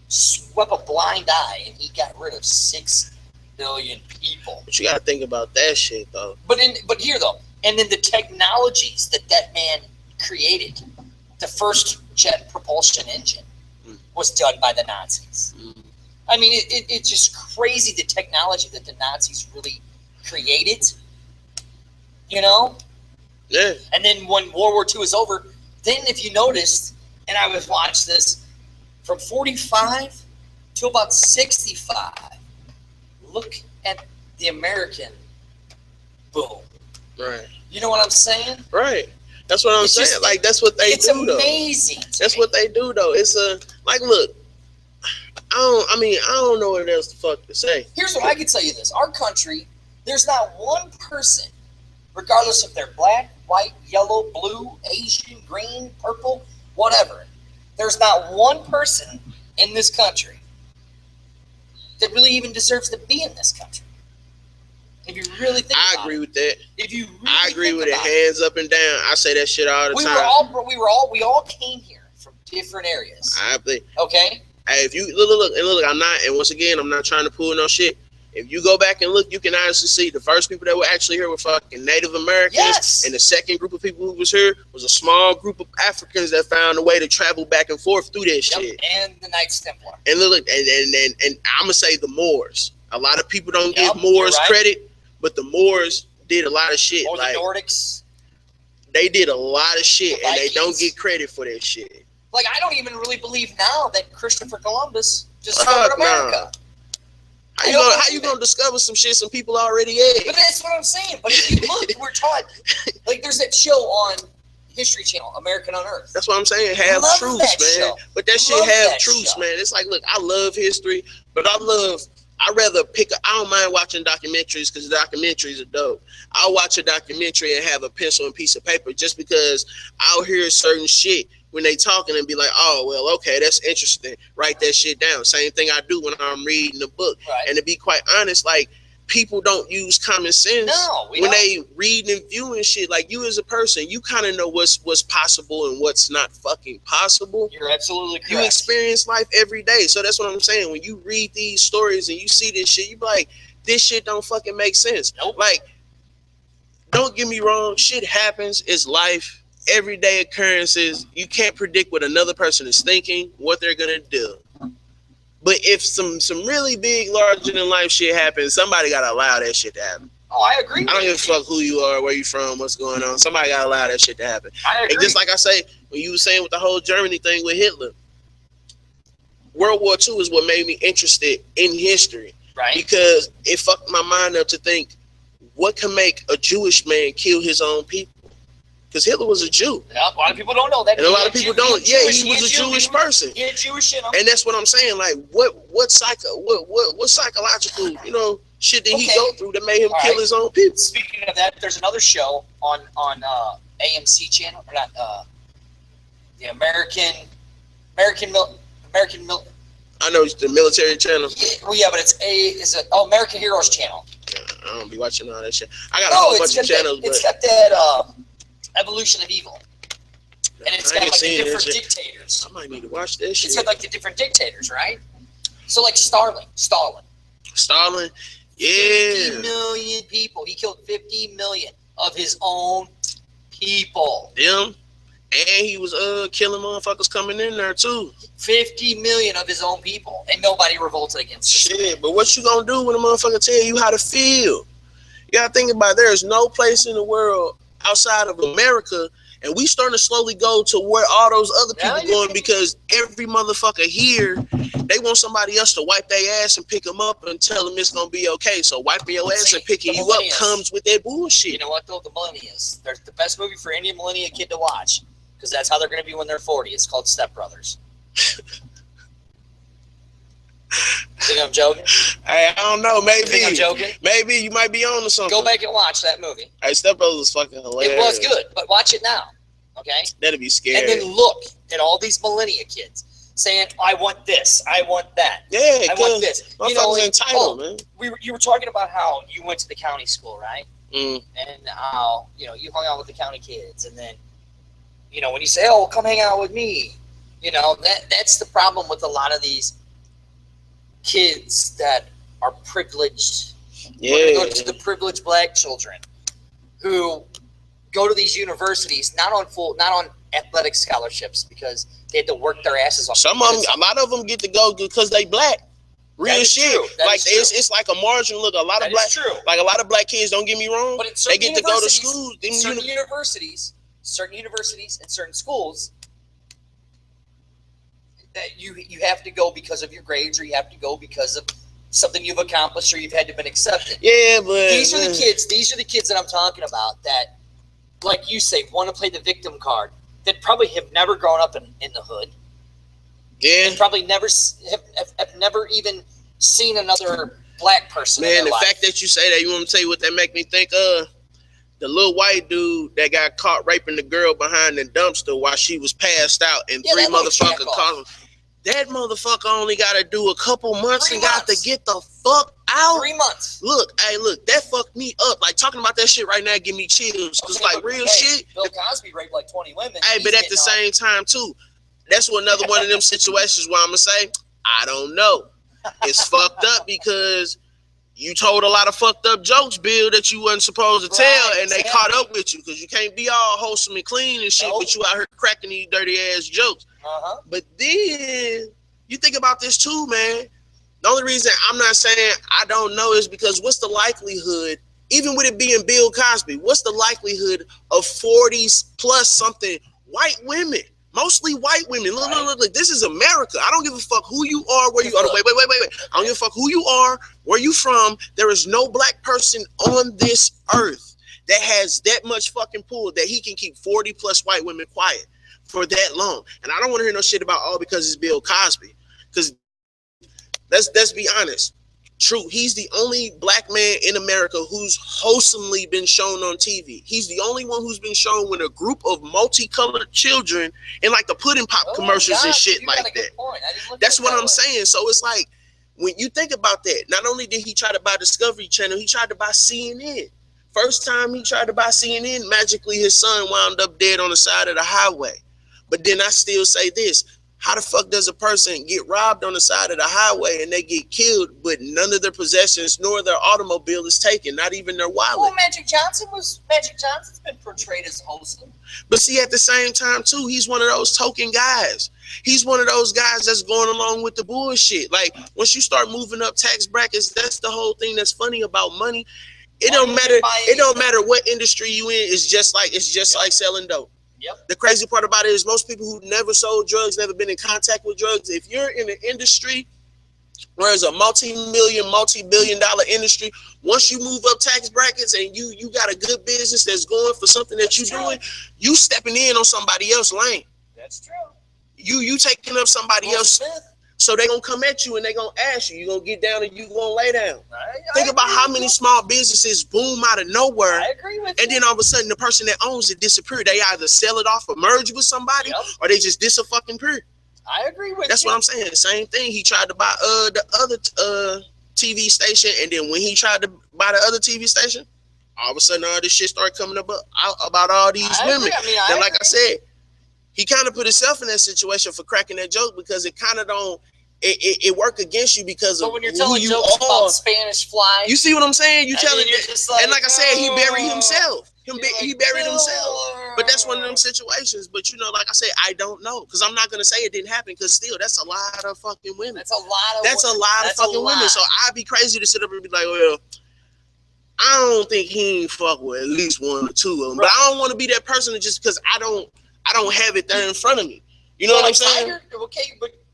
sweep a blind eye, and he got rid of 6 billion people. But you gotta think about that shit, though. But here, though, and then the technologies that man created, the first jet propulsion engine was done by the Nazis. I mean, it's just crazy the technology that the Nazis really created, you know? Yeah. And then when World War II is over, then if you noticed, and I was watching this, from 45 to about 65, look at the American boom. Right. You know what I'm saying? Right. That's what I'm saying. Just, like, that's what they do, though. It's amazing. That's what they do, though. It's like, look, I don't know what else the fuck to say. Here's what I can tell you this. Our country, there's not one person, regardless if they're black, white, yellow, blue, Asian, green, purple, whatever. There's not one person in this country that really even deserves to be in this country. If you really think about it. I agree with that. If you really I agree with it. Hands Hands up and down. I say that shit all the time. We all came here from different areas. I think. Okay? Hey, if you look, I'm not, and once again, I'm not trying to pull no shit. If you go back and look, you can honestly see the first people that were actually here were fucking Native Americans. Yes. And the second group of people who was here was a small group of Africans that found a way to travel back and forth through that shit. And the Knights Templar. And look, and I'm gonna say the Moors. A lot of people don't give Moors credit, but the Moors did a lot of shit. Or the Nordics. They did a lot of shit, and they don't get credit for that shit. Like, I don't even really believe now that Christopher Columbus discovered America. How you gonna discover some shit some people already had? But that's what I'm saying. But if you look, we're taught, like, there's that show on History Channel, American on Earth. That's what I'm saying. Have truths, man. Show. But that shit have truths, man. It's like, look, I love history, but I'd rather I don't mind watching documentaries because documentaries are dope. I'll watch a documentary and have a pencil and piece of paper just because I'll hear certain shit when they talking and be like, oh, well, okay, that's interesting. Write that shit down. Same thing I do when I'm reading a book. Right. And to be quite honest, like, people don't use common sense when they read and viewing shit. Like, you as a person, you kind of know what's possible and what's not fucking possible. You're absolutely correct. You experience life every day. So that's what I'm saying. When you read these stories and you see this shit, you be like, this shit don't fucking make sense. Nope. Like, don't get me wrong. Shit happens. It's life. Everyday occurrences. You can't predict what another person is thinking, what they're going to do. But if some really big, larger than life shit happens, somebody gotta allow that shit to happen. Oh, I agree. I don't give a fuck who you are, where you from, what's going on. Somebody gotta allow that shit to happen. I agree. And just like I say, when you were saying with the whole Germany thing with Hitler, World War II is what made me interested in history. Right. Because it fucked my mind up to think, what can make a Jewish man kill his own people? Because Hitler was a Jew. Yeah, a lot of people don't know that. And a lot of people don't. Yeah, he was a Jewish person. Yeah, Jewish shit. And that's what I'm saying. Like, what psychological, shit did he go through that made him kill his own people? Speaking of that, there's another show on AMC channel, or not, the American. I know it's the military channel. Yeah, but it's American Heroes channel. Yeah, I don't be watching all that shit. I got a whole bunch of channels. It's got that Evolution of Evil. And it's got like the different dictators. I might need to watch this shit. It's got like the different dictators, right? So like Stalin, yeah. 50 million people. He killed 50 million of his own people. Them And he was killing motherfuckers coming in there too. 50 million of his own people, and nobody revolted against him. Shit, but what you gonna do when a motherfucker tell you how to feel? You gotta think about it. There is no place in the world outside of America, and we starting to slowly go to where all those other people going, because every motherfucker here, they want somebody else to wipe their ass and pick them up and tell them it's gonna be okay. So wiping your ass and picking you up comes with that bullshit. You know what though? The Millennials. They're the best movie for any millennial kid to watch, because that's how they're gonna be when they're 40. It's called Step Brothers. You think I'm joking? Hey, I don't know. Maybe. You think I'm joking? Maybe you might be on to something. Go back and watch that movie. Hey, Step Brothers was fucking hilarious. It was good, but watch it now. Okay? That'd be scary. And then look at all these millennia kids saying, I want this, I want that. Yeah, I want this. You know, entitled, man. You were talking about how you went to the county school, right? Mm. And how, you know, you hung out with the county kids, and then, you know, when you say, oh, come hang out with me, you know, that's the problem with a lot of these kids that are privileged. Yeah. We're going to go to the privileged black children who go to these universities not on athletic scholarships because they had to work their asses off. A lot of them get to go because they black. Real shit. Like it's like a margin. Look, a lot of black kids. Don't get me wrong. But they get to go to school. Certain universities and certain schools, that you have to go because of your grades, or you have to go because of something you've accomplished, or you've had to been accepted. Yeah, but these are the kids. These are the kids that I'm talking about. That, like you say, want to play the victim card. That probably have never grown up in the hood. Yeah, and probably never have never even seen another black person. Man, the fact that you say that, you want me to tell you what that make me think of? The little white dude that got caught raping the girl behind the dumpster while she was passed out, and three motherfuckers caught him. That motherfucker only got to do a couple months and got to get the fuck out. 3 months. Look, that fucked me up. Like, talking about that shit right now give me chills. Cause like real shit. Bill Cosby raped like 20 women. Hey, but at the same time too, that's another one of them situations where I'm gonna say, I don't know. It's fucked up because you told a lot of fucked up jokes, Bill, that you wasn't supposed to tell, and they caught up with you, because you can't be all wholesome and clean and shit, but you out here cracking these dirty ass jokes. But then you think about this too, man. The only reason I'm not saying I don't know is because what's the likelihood, even with it being Bill Cosby, what's the likelihood of 40s plus something white women? Mostly white women. Look, this is America. I don't give a fuck who you are, where you are. Wait. I don't give a fuck who you are, where you from. There is no black person on this earth that has that much fucking pull that he can keep 40 plus white women quiet for that long. And I don't want to hear no shit about because it's Bill Cosby. Because let's be honest. True, he's the only black man in America who's wholesomely been shown on TV. He's the only one who's been shown with a group of multicolored children in like the pudding pop commercials and shit like that. That's what I'm saying. So it's like, when you think about that, not only did he try to buy Discovery Channel, he tried to buy CNN. First time he tried to buy CNN, magically his son wound up dead on the side of the highway. But then I still say this. How the fuck does a person get robbed on the side of the highway and they get killed, but none of their possessions nor their automobile is taken, not even their wallet? Well, Magic Johnson's been portrayed as wholesome. But see, at the same time, too, he's one of those token guys. He's one of those guys that's going along with the bullshit. Like, once you start moving up tax brackets, that's the whole thing that's funny about money. It don't matter. It don't matter what industry you in. It's just like selling dope. Yep. The crazy part about it is most people who never sold drugs, never been in contact with drugs, if you're in an industry where it's a multi-million, multi-billion-dollar industry, once you move up tax brackets and you got a good business that's going for something that you're doing, you stepping in on somebody else's lane. That's true. You taking up somebody else. So they gonna come at you and they gonna ask you. You gonna get down and you gonna lay down. Think about how many small businesses boom out of nowhere. I agree with you. And then all of a sudden the person that owns it disappear. They either sell it off or merge with somebody, or they just disappear. I agree with That's you. what I'm saying. Same thing. He tried to buy the other TV station, and then when he tried to buy the other TV station, all of a sudden all this shit started coming up about all these women. And like I said, he kind of put himself in that situation for cracking that joke, because it kind of don't it work against you because of when you're who telling you jokes are. about Spanish fly, you see what I'm saying? You telling you're just like, and like I said, he buried oh. himself. He buried himself. But that's one of them No. situations. But you know, like I said, I don't know because I'm not gonna say it didn't happen because still, that's a lot of fucking women. That's a lot of. That's a lot of fucking women. So I'd be crazy to sit up and be like, well, I don't think he ain't fuck with at least one or two of them. Right. But I don't want to be that person just because I don't have it there in front of me. You know what I'm saying?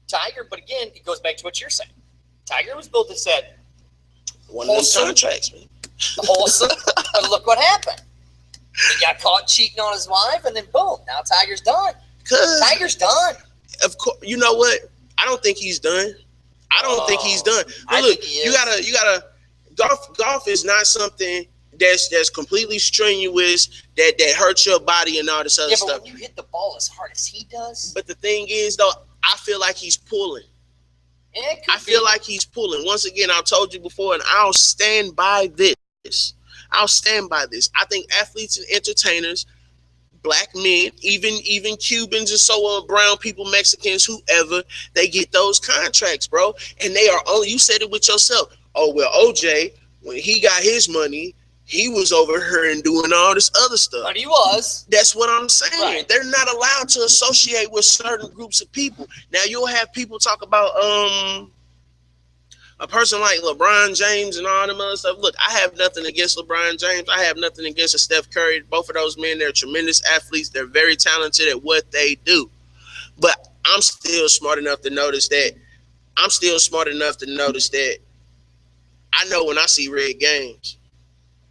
Tiger, but again, it goes back to what you're saying. Tiger was built to set one of those contracts, man. Wholesome, but look what happened. He got caught cheating on his wife, and then boom, now Tiger's done. Tiger's done. Of course, you know what? I don't think he's done. I don't think he's done. But look, you gotta. Golf is not something that's completely strenuous that hurts your body and all this other stuff. Yeah, but when you hit the ball as hard as he does. But the thing is, though, I feel like he's pulling. I feel like he's pulling. Once again, I told you before, and I'll stand by this. I'll stand by this. I think athletes and entertainers, black men, even Cubans and so on, brown people, Mexicans, whoever, they get those contracts, bro. And they are only, you said it with yourself. Oh, well, OJ, when he got his money, he was over here and doing all this other stuff. But he was. That's what I'm saying. Right. They're not allowed to associate with certain groups of people. Now, you'll have people talk about a person like LeBron James and all them other stuff. Look, I have nothing against LeBron James. I have nothing against a Steph Curry. Both of those men, they're tremendous athletes. They're very talented at what they do. But I'm still smart enough to notice that. I know when I see red games,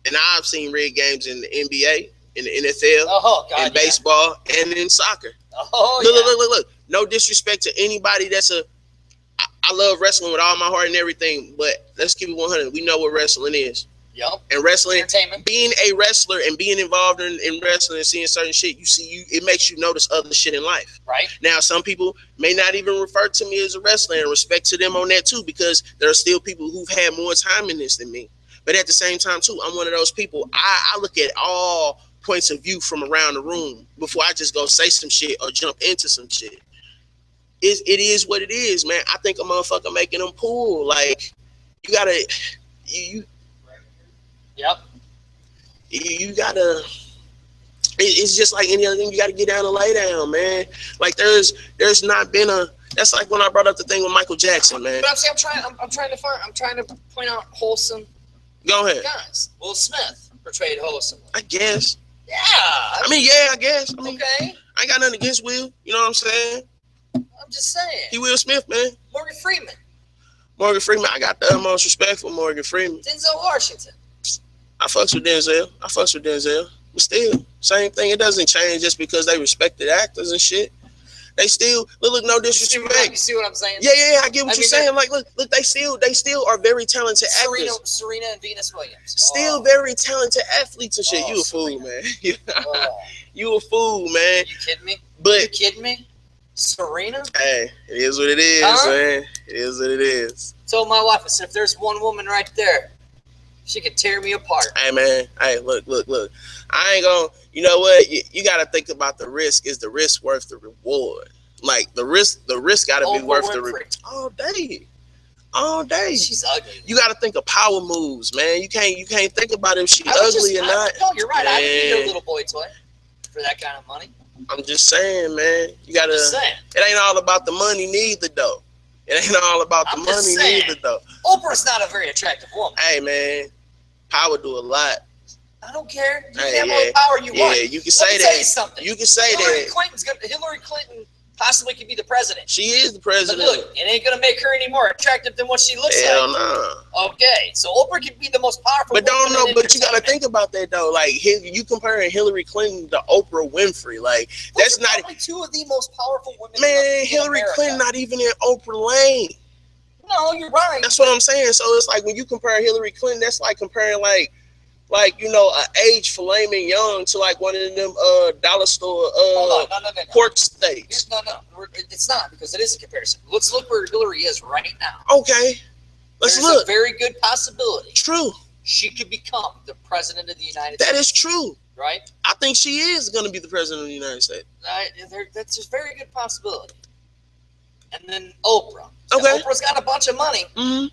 and I've seen red games in the NBA, in the NFL, in baseball, and in soccer. Look. No disrespect to anybody I love wrestling with all my heart and everything, but let's keep it 100. We know what wrestling is. Yep. And wrestling, being a wrestler and being involved in wrestling and seeing certain shit, it makes you notice other shit in life. Right. Now, some people may not even refer to me as a wrestler, and respect to them on that too, because there are still people who've had more time in this than me. But at the same time too, I'm one of those people, I look at all points of view from around the room before I just go say some shit or jump into some shit. It is what it is, man. I think a motherfucker making them pull. Like, you gotta, Yep. You gotta. It's just like any other thing. You gotta get down and lay down, man. Like there's not been a. That's like when I brought up the thing with Michael Jackson, man. But I'm trying to point out wholesome. Go ahead. Guys, Will Smith portrayed wholesome. I guess. Yeah. I guess. Okay. I ain't got nothing against Will. You know what I'm saying? I'm just saying. He Will Smith, man. Morgan Freeman. I got the utmost respect for Morgan Freeman. Denzel Washington. I fucks with Denzel. But still, same thing. It doesn't change just because they respected actors and shit. They still look. No disrespect. You see what I'm saying? Yeah. I get what you're saying. Like, look. They still are very talented actors. Serena and Venus Williams. Still very talented athletes and shit. You a fool, man. You a fool, man. You kidding me? But you kidding me? Serena? Hey, it is what it is, man. It is what it is. Told my wife, I said, if there's one woman right there, she could tear me apart. Hey, man. Hey, look. I ain't gonna, you know what? You got to think about the risk. Is the risk worth the reward? Like, the risk got to be worth the reward. All day. She's ugly. You got to think of power moves, man. You can't think about if she's ugly or not. No, you're right. I would be a little boy toy for that kind of money. I'm just saying, man. You got to, it ain't all about the money neither, though. It ain't all about the money neither, though. Oprah's not a very attractive woman. Hey, man. Power do a lot. I don't care. You can have all the power you want. Yeah, you can say that. Let me tell you something. You can say Hillary Clinton possibly could be the president. She is the president. But look, it ain't gonna make her any more attractive than what she looks like. Hell no. Okay, so Oprah could be the most powerful. But you gotta think about that though. Like you comparing Hillary Clinton to Oprah Winfrey. Like that's not probably two of the most powerful women. Man, Hillary Clinton not even in Oprah lane. No, you're right. That's what I'm saying. So it's like when you compare Hillary Clinton, that's like comparing like you know, an age flaming young to like one of them dollar store pork steaks. No, it's not, because it is a comparison. Let's look where Hillary is right now. Okay, There's a very good possibility. True. She could become the president of the United States. That is true. Right. I think she is going to be the president of the United States. That's a very good possibility. and then Oprah. Okay. Oprah's got a bunch of money. Mm-hmm.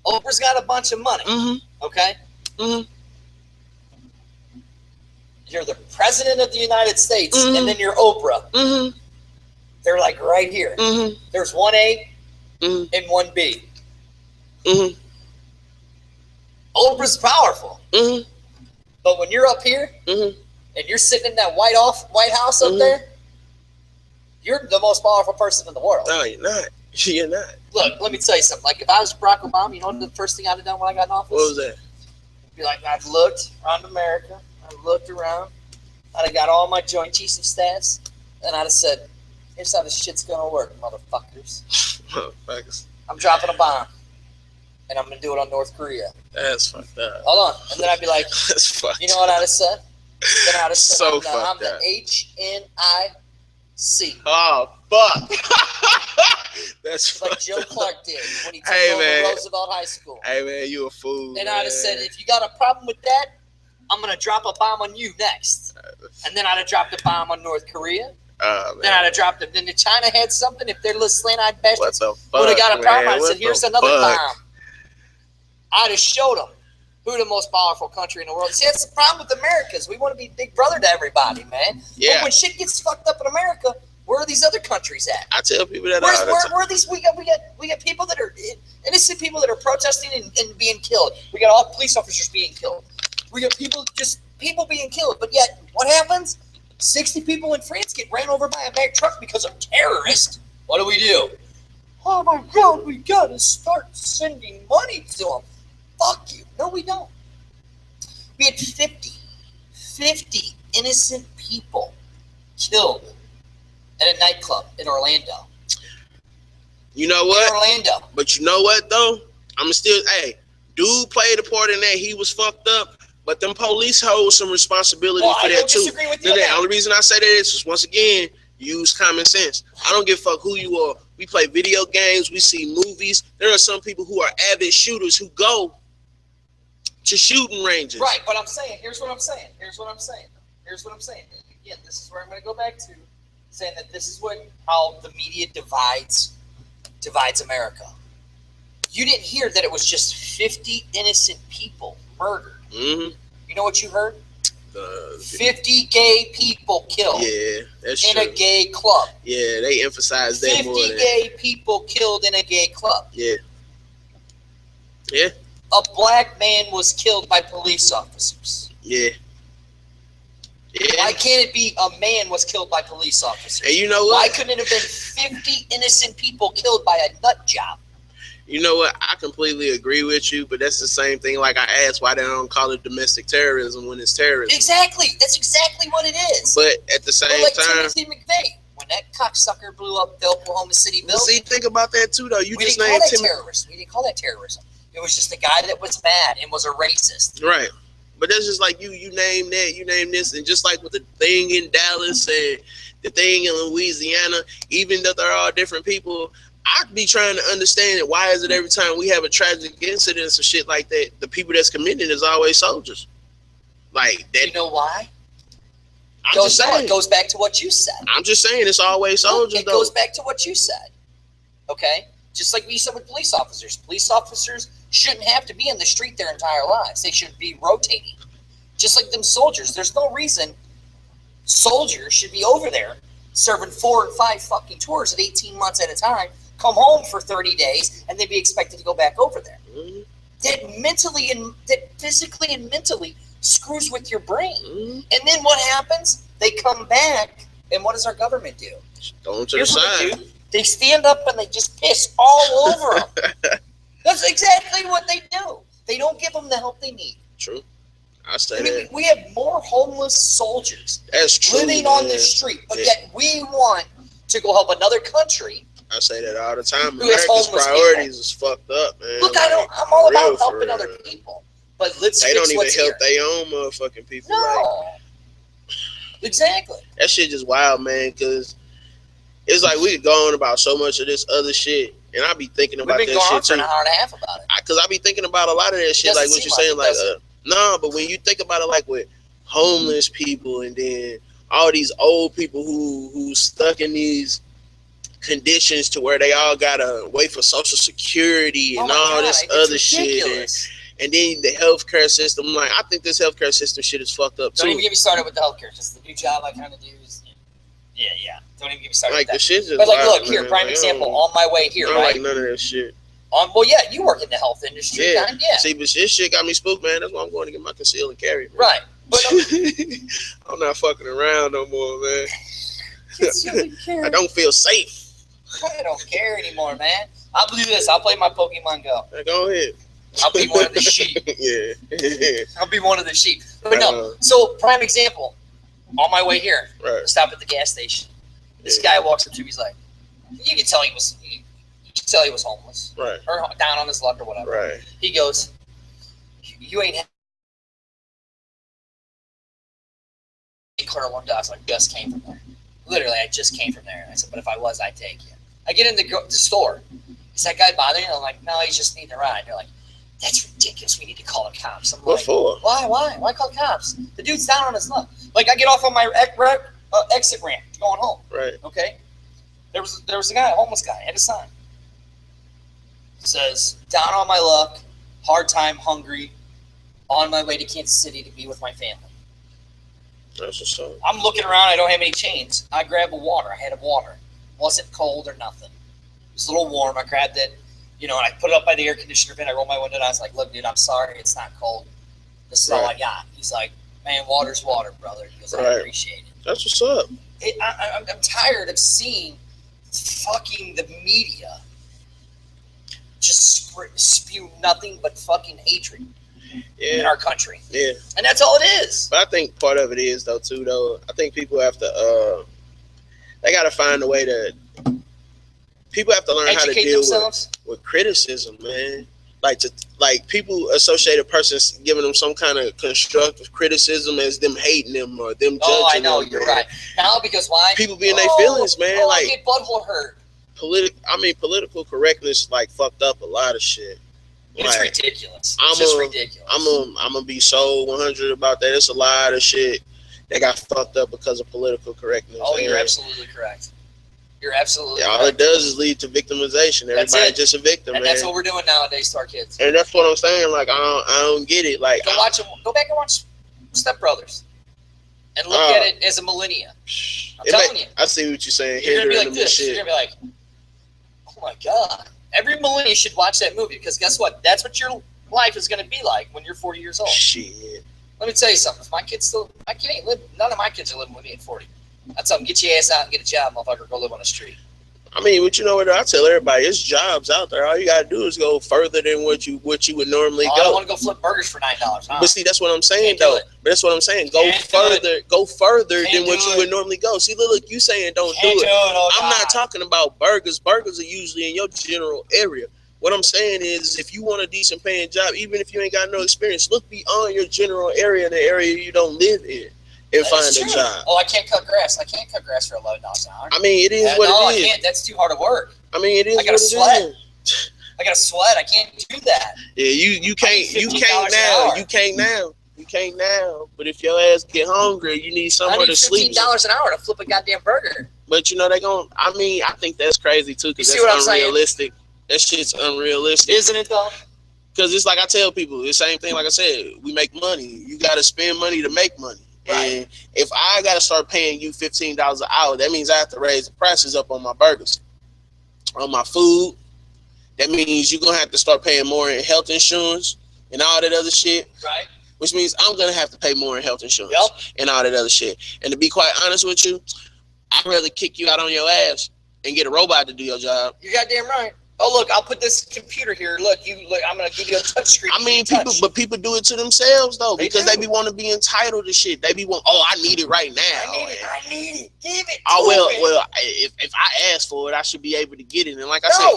Oprah's got a bunch of money. Mm-hmm. Okay? Mm-hmm. You're the president of the United States, mm-hmm. and then you're Oprah. Mm-hmm. They're like right here. Mm-hmm. There's 1A mm-hmm. and 1B. Mm-hmm. Oprah's powerful. Mm-hmm. But when you're up here, mm-hmm. and you're sitting in that White House up mm-hmm. there, you're the most powerful person in the world. No, you're not. You're not. Look, let me tell you something. Like, if I was Barack Obama, you know what the first thing I'd have done when I got in office? What was that? Be like, I'd looked around America. I looked around. I'd have got all my Joint Chiefs of Staffs, and I'd have said, here's how this shit's gonna work, motherfuckers. Motherfuckers. I'm dropping a bomb, and I'm gonna do it on North Korea. That's fucked up. Hold on. And then I'd be like, that's fucked you know what I'd have said? Then I'd have said, so I'm fucked the up. HNIC. Oh, fuck. That's like fucked Joe up. Clark did when he took over Roosevelt High School. Hey, man, you a fool. And I'd have said, if you got a problem with that, I'm going to drop a bomb on you next. And then I'd have dropped a bomb on North Korea. Then I'd have dropped it. Then if China had something, if their little slant-eyed bastards would have got a problem, I'd said, here's another bomb. I'd have showed them who the most powerful country in the world is. See, that's the problem with Americans. We want to be big brother to everybody, man. Yeah. But when shit gets fucked up in America, where are these other countries at? I tell people that where are these? We got people that are innocent people that are protesting and being killed. We got all police officers being killed. We got people being killed. But yet, what happens? 60 people in France get ran over by a Mack truck because of terrorists. What do? Oh my God, we gotta start sending money to them. Fuck you. No, we don't. We had 50 innocent people killed at a nightclub in Orlando. You know what? In Orlando. But you know what, though? I'm still, dude played a part in that. He was fucked up. But them police hold some responsibility for that, too. Disagree with you. The only reason I say that is, once again, use common sense. I don't give a fuck who you are. We play video games. We see movies. There are some people who are avid shooters who go to shooting ranges. Right, but here's what I'm saying. Again, this is where I'm going to go back to saying that this is how the media divides America. You didn't hear that it was just 50 innocent people murdered. Mm-hmm. You know what you heard? 50 gay people killed. Yeah, that's in true. a gay club. Yeah, they emphasize that 50 more. 50 gay people killed in a gay club. Yeah. Yeah. A black man was killed by police officers. Yeah. Yeah. Why can't it be a man was killed by police officers? And you know what? Why couldn't it have been 50 innocent people killed by a nut job? You know what? I completely agree with you, but that's the same thing. Like I asked why they don't call it domestic terrorism when it's terrorism. Exactly. That's exactly what it is. But at the same time, Timothy McVeigh, when that cocksucker blew up the Oklahoma City building. See, think about that too, though. We didn't call that terrorism. We didn't call that terrorism. It was just a guy that was bad and was a racist. Right. But that's just like you name that, you name this, and just like with the thing in Dallas and the thing in Louisiana, even though they're all different people, I'd be trying to understand it. Why is it every time we have a tragic incident or shit like that, the people that's committing is always soldiers? Like that. You know why? It goes back to what you said. I'm just saying it's always soldiers. It goes back to what you said. Okay? Just like we said with police officers. Police officers shouldn't have to be in the street their entire lives. They should be rotating. Just like them soldiers. There's no reason soldiers should be over there serving 4 and 5 fucking tours at 18 months at a time, come home for 30 days, and then be expected to go back over there. Mm-hmm. That physically and mentally screws with your brain. Mm-hmm. And then what happens? They come back, and what does our government do? Throw them to the side. They stand up and they just piss all over them. That's exactly what they do. They don't give them the help they need. True. I say that. We have more homeless soldiers living on the street, but yet we want to go help another country. I say that all the time. America's priorities is fucked up, man. Look, I'm all about helping other people, but they don't even help their own motherfucking people. No. Exactly. That shit just wild, man, because it's like we could go on about so much of this other shit, and I be thinking about that shit too. We've been going on for an hour and a half about it. Because I be thinking about a lot of that shit, like what you're saying, like, no, but when you think about it, like with homeless people, and then all these old people who stuck in these conditions to where they all gotta wait for Social Security and all this other shit. And then the healthcare system, like, I think this healthcare system shit is fucked up too. Don't even get me started with the healthcare. Just the new job I kind of do is, yeah. Don't even get me started like, with that. The shit's just but like, wild, look, here, prime example, on my way here, I don't like none of that shit. Well, yeah, you work in the health industry. Yeah. Kind, yeah. See, but this shit got me spooked, man. That's why I'm going to get my conceal and carry, man. Right. But I'm not fucking around no more, man. I don't feel safe. I don't care anymore, man. I'll do this. I'll play my Pokemon Go. Go ahead. I'll be one of the sheep. Yeah. I'll be one of the sheep. But no. So, prime example. On my way here, stop at the gas station. This guy walks up to me. He's like, you can tell he was homeless, right, or down on his luck or whatever. Right. He goes, "You ain't Clear one does. I just came from there. Literally, I just came from there." And I said, "But if I was, I'd take you." I get in the store. Is that guy bothering you? I'm like, "No, he's just needing a ride." They're like, "That's ridiculous. We need to call the cops." I'm what like, for? Why call the cops? The dude's down on his luck. Like, I get off on my exit ramp going home. Right. Okay. There was a guy, a homeless guy, had a sign. It says, "Down on my luck, hard time, hungry, on my way to Kansas City to be with my family." That's what's up. I'm looking around. I don't have any chains. I grab a water. I had a water. Wasn't cold or nothing. It was a little warm. I grabbed it, and I put it up by the air conditioner vent. I rolled my window down. I was like, "Look, dude, I'm sorry. It's not cold. This is all I got." He's like, "Man, water's water, brother." He goes, "I appreciate it." That's what's up. I'm tired of seeing fucking the media just spew nothing but fucking hatred in our country. Yeah. And that's all it is. But I think part of it is, though, too, though. I think people have to, they got to find a way to, people have to learn how to deal with criticism, man. Like people associate a person giving them some kind of constructive criticism as them hating them or them judging them. Oh, I know, you're right. Now, because why? People be in their feelings, man. I get butthole hurt. Political correctness, like, fucked up a lot of shit. It's ridiculous. It's just ridiculous. I'm gonna be so 100 about that. It's a lot of shit that got fucked up because of political correctness. Oh, you're absolutely correct. You're absolutely correct. All it does is lead to victimization. Everybody's just a victim, and man. that's what we're doing nowadays to our kids. And that's what I'm saying. Like, I don't get it. Like, go back and watch Step Brothers, and look at it as a millennia. I'm telling you. I see what you're saying. You're gonna be like this. You're gonna be like, "Oh my god!" Every millennial should watch that movie, because guess what? That's what your life is going to be like when you're 40 years old. Shit. Let me tell you something. If my kid ain't living. None of my kids are living with me at 40. I tell them, get your ass out and get a job, motherfucker. Go live on the street. I mean, but you know what? I tell everybody, there's jobs out there. All you gotta do is go further than what you would normally go. I don't want to go flip burgers for $9. But see, that's what I'm saying, though. But that's what I'm saying. Go further than what you would normally go. See, look, you saying don't do it. I'm not talking about burgers. Burgers are usually in your general area. What I'm saying is, if you want a decent paying job, even if you ain't got no experience, look beyond your general area, the area you don't live in, and find a job. Oh, I can't cut grass. I can't cut grass for $11 an hour. I mean, it is what it is. I can't. That's too hard of work. I mean, it is. I gotta sweat. I gotta sweat. I can't do that. Yeah, you can't now. But if your ass get hungry, you need somewhere to sleep. $15 an hour to flip a goddamn burger. But I think that's crazy too, because that's unrealistic. That shit's unrealistic, isn't it though? Because it's like I tell people, the same thing. Like I said, we make money. You got to spend money to make money. Right. And if I got to start paying you $15 an hour, that means I have to raise the prices up on my burgers, on my food. That means you're gonna have to start paying more in health insurance and all that other shit. Right. Which means I'm gonna have to pay more in health insurance and all that other shit. And to be quite honest with you, I'd rather kick you out on your ass and get a robot to do your job. You're goddamn right. Oh, look, I'll put this computer here. Look, I'm going to give you a touch screen. I mean, people do it to themselves, though, because they be want to be entitled to shit. They be I need it right now. I need it. Give it. Well, if I ask for it, I should be able to get it. And like I said,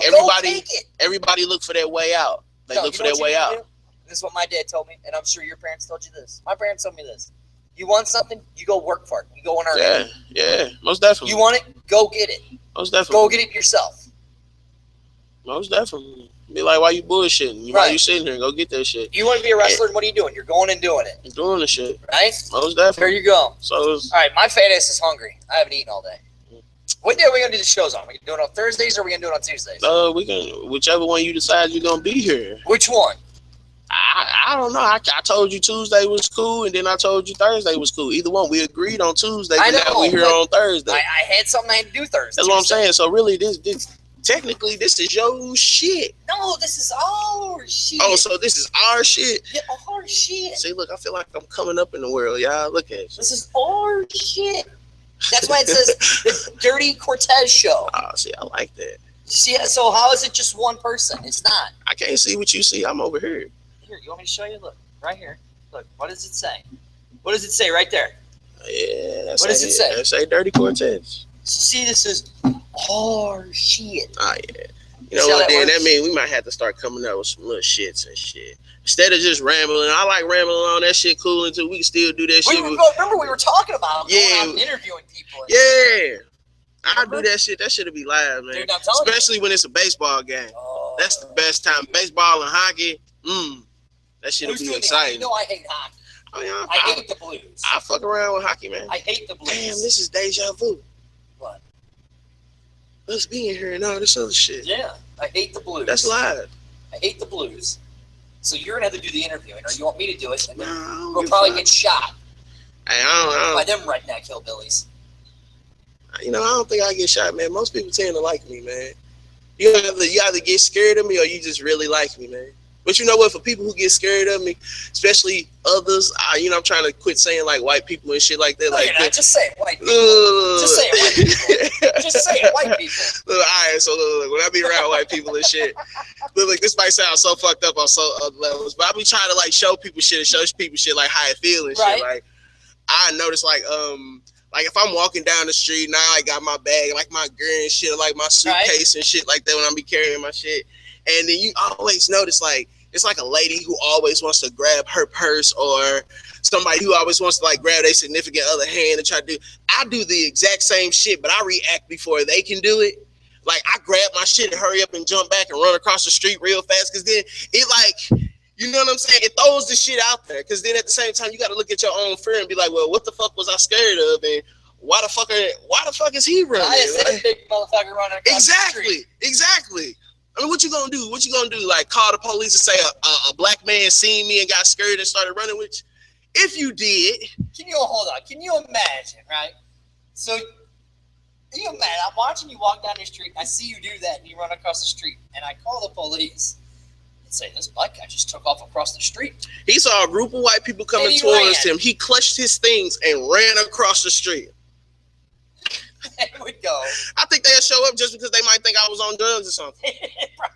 everybody look for their way out. They look for their way out. This is what my dad told me, and I'm sure your parents told you this. My parents told me this. You want something, you go work for it. You go and earn it. Yeah, most definitely. You want it, go get it. Most definitely. Go get it yourself. Most definitely. Be like, why you bullshitting? Why you sitting here? Go get that shit. You want to be a wrestler, and what are you doing? You're going and doing it. You're doing the shit. Right? Most definitely. There you go. So all right, my fat ass is hungry. I haven't eaten all day. What day are we gonna do the shows on? Are we gonna do it on Thursdays or are we gonna do it on Tuesdays? We can, whichever one you decide you're gonna be here. Which one? I don't know. I told you Tuesday was cool, and then I told you Thursday was cool. Either one, we agreed on Tuesday. I know. Now we here on Thursday. I had something I had to do Thursday. That's what I'm saying. So really, this technically this is your shit. No, this is our shit. Oh, so this is our shit. Yeah, our shit. See, look, I feel like I'm coming up in the world, y'all. Look at you. This is our shit. That's why it says the Dirty Courtess Show. Oh, see, I like that. See, so how is it just one person? It's not. I can't see what you see. I'm over here. Here, you want me to show you? Look, right here. Look, what does it say? What does it say right there? Yeah, that's what does it say? That say Dirty Courtess. See, this is our shit. Oh, yeah. You know what, then? That means we might have to start coming up with some little shits and shit. Instead of just rambling. I like rambling on. That shit cool until we can still do that shit. Remember we were talking about going out and interviewing people. Yeah. I do that shit. That shit'll be live, man. Dude, especially when it's a baseball game. Oh. That's the best time. Baseball and hockey. That shit'll be exciting. You know I hate hockey. I hate the Blues. I fuck around with hockey, man. I hate the Blues. Damn, this is deja vu. What? Us being here and all this other shit. Yeah, I hate the Blues. That's live. I hate the Blues. So you're gonna have to do the interviewing, or you want me to do it? And then we'll probably get shot. Hey, I don't. By them redneck hillbillies. You know, I don't think I get shot, man. Most people tend to like me, man. You either get scared of me or you just really like me, man. But you know what? For people who get scared of me, especially others, I'm trying to quit saying like white people and shit like that. No, like, you're not. Just say white people. Just say white people. Just say white people. Look, all right, so look, when I be around white people and shit, look, this might sound so fucked up on so other levels, but I be trying to like show people shit like how it feel and shit. Like I notice like if I'm walking down the street now, I got my bag, like my gear and shit, like my suitcase and shit like that when I be carrying my shit. And then you always notice like it's like a lady who always wants to grab her purse or somebody who always wants to like grab their significant other hand and try to do. I do the exact same shit, but I react before they can do it. Like I grab my shit and hurry up and jump back and run across the street real fast because then it like, you know what I'm saying? It throws the shit out there because then at the same time you got to look at your own fear and be like, well, what the fuck was I scared of? And why the fuck is he running? I said a big motherfucker running across the street. Exactly. I mean, what you gonna do? Like call the police and say a black man seen me and got scared and started running with you? If you did. Hold on. Can you imagine, right? So, can you imagine? I'm watching you walk down the street. I see you do that and you run across the street. And I call the police and say, this black guy just took off across the street. He saw a group of white people coming towards him. He clutched his things and ran across the street. They would go. I think they'll show up just because they might think I was on drugs or something.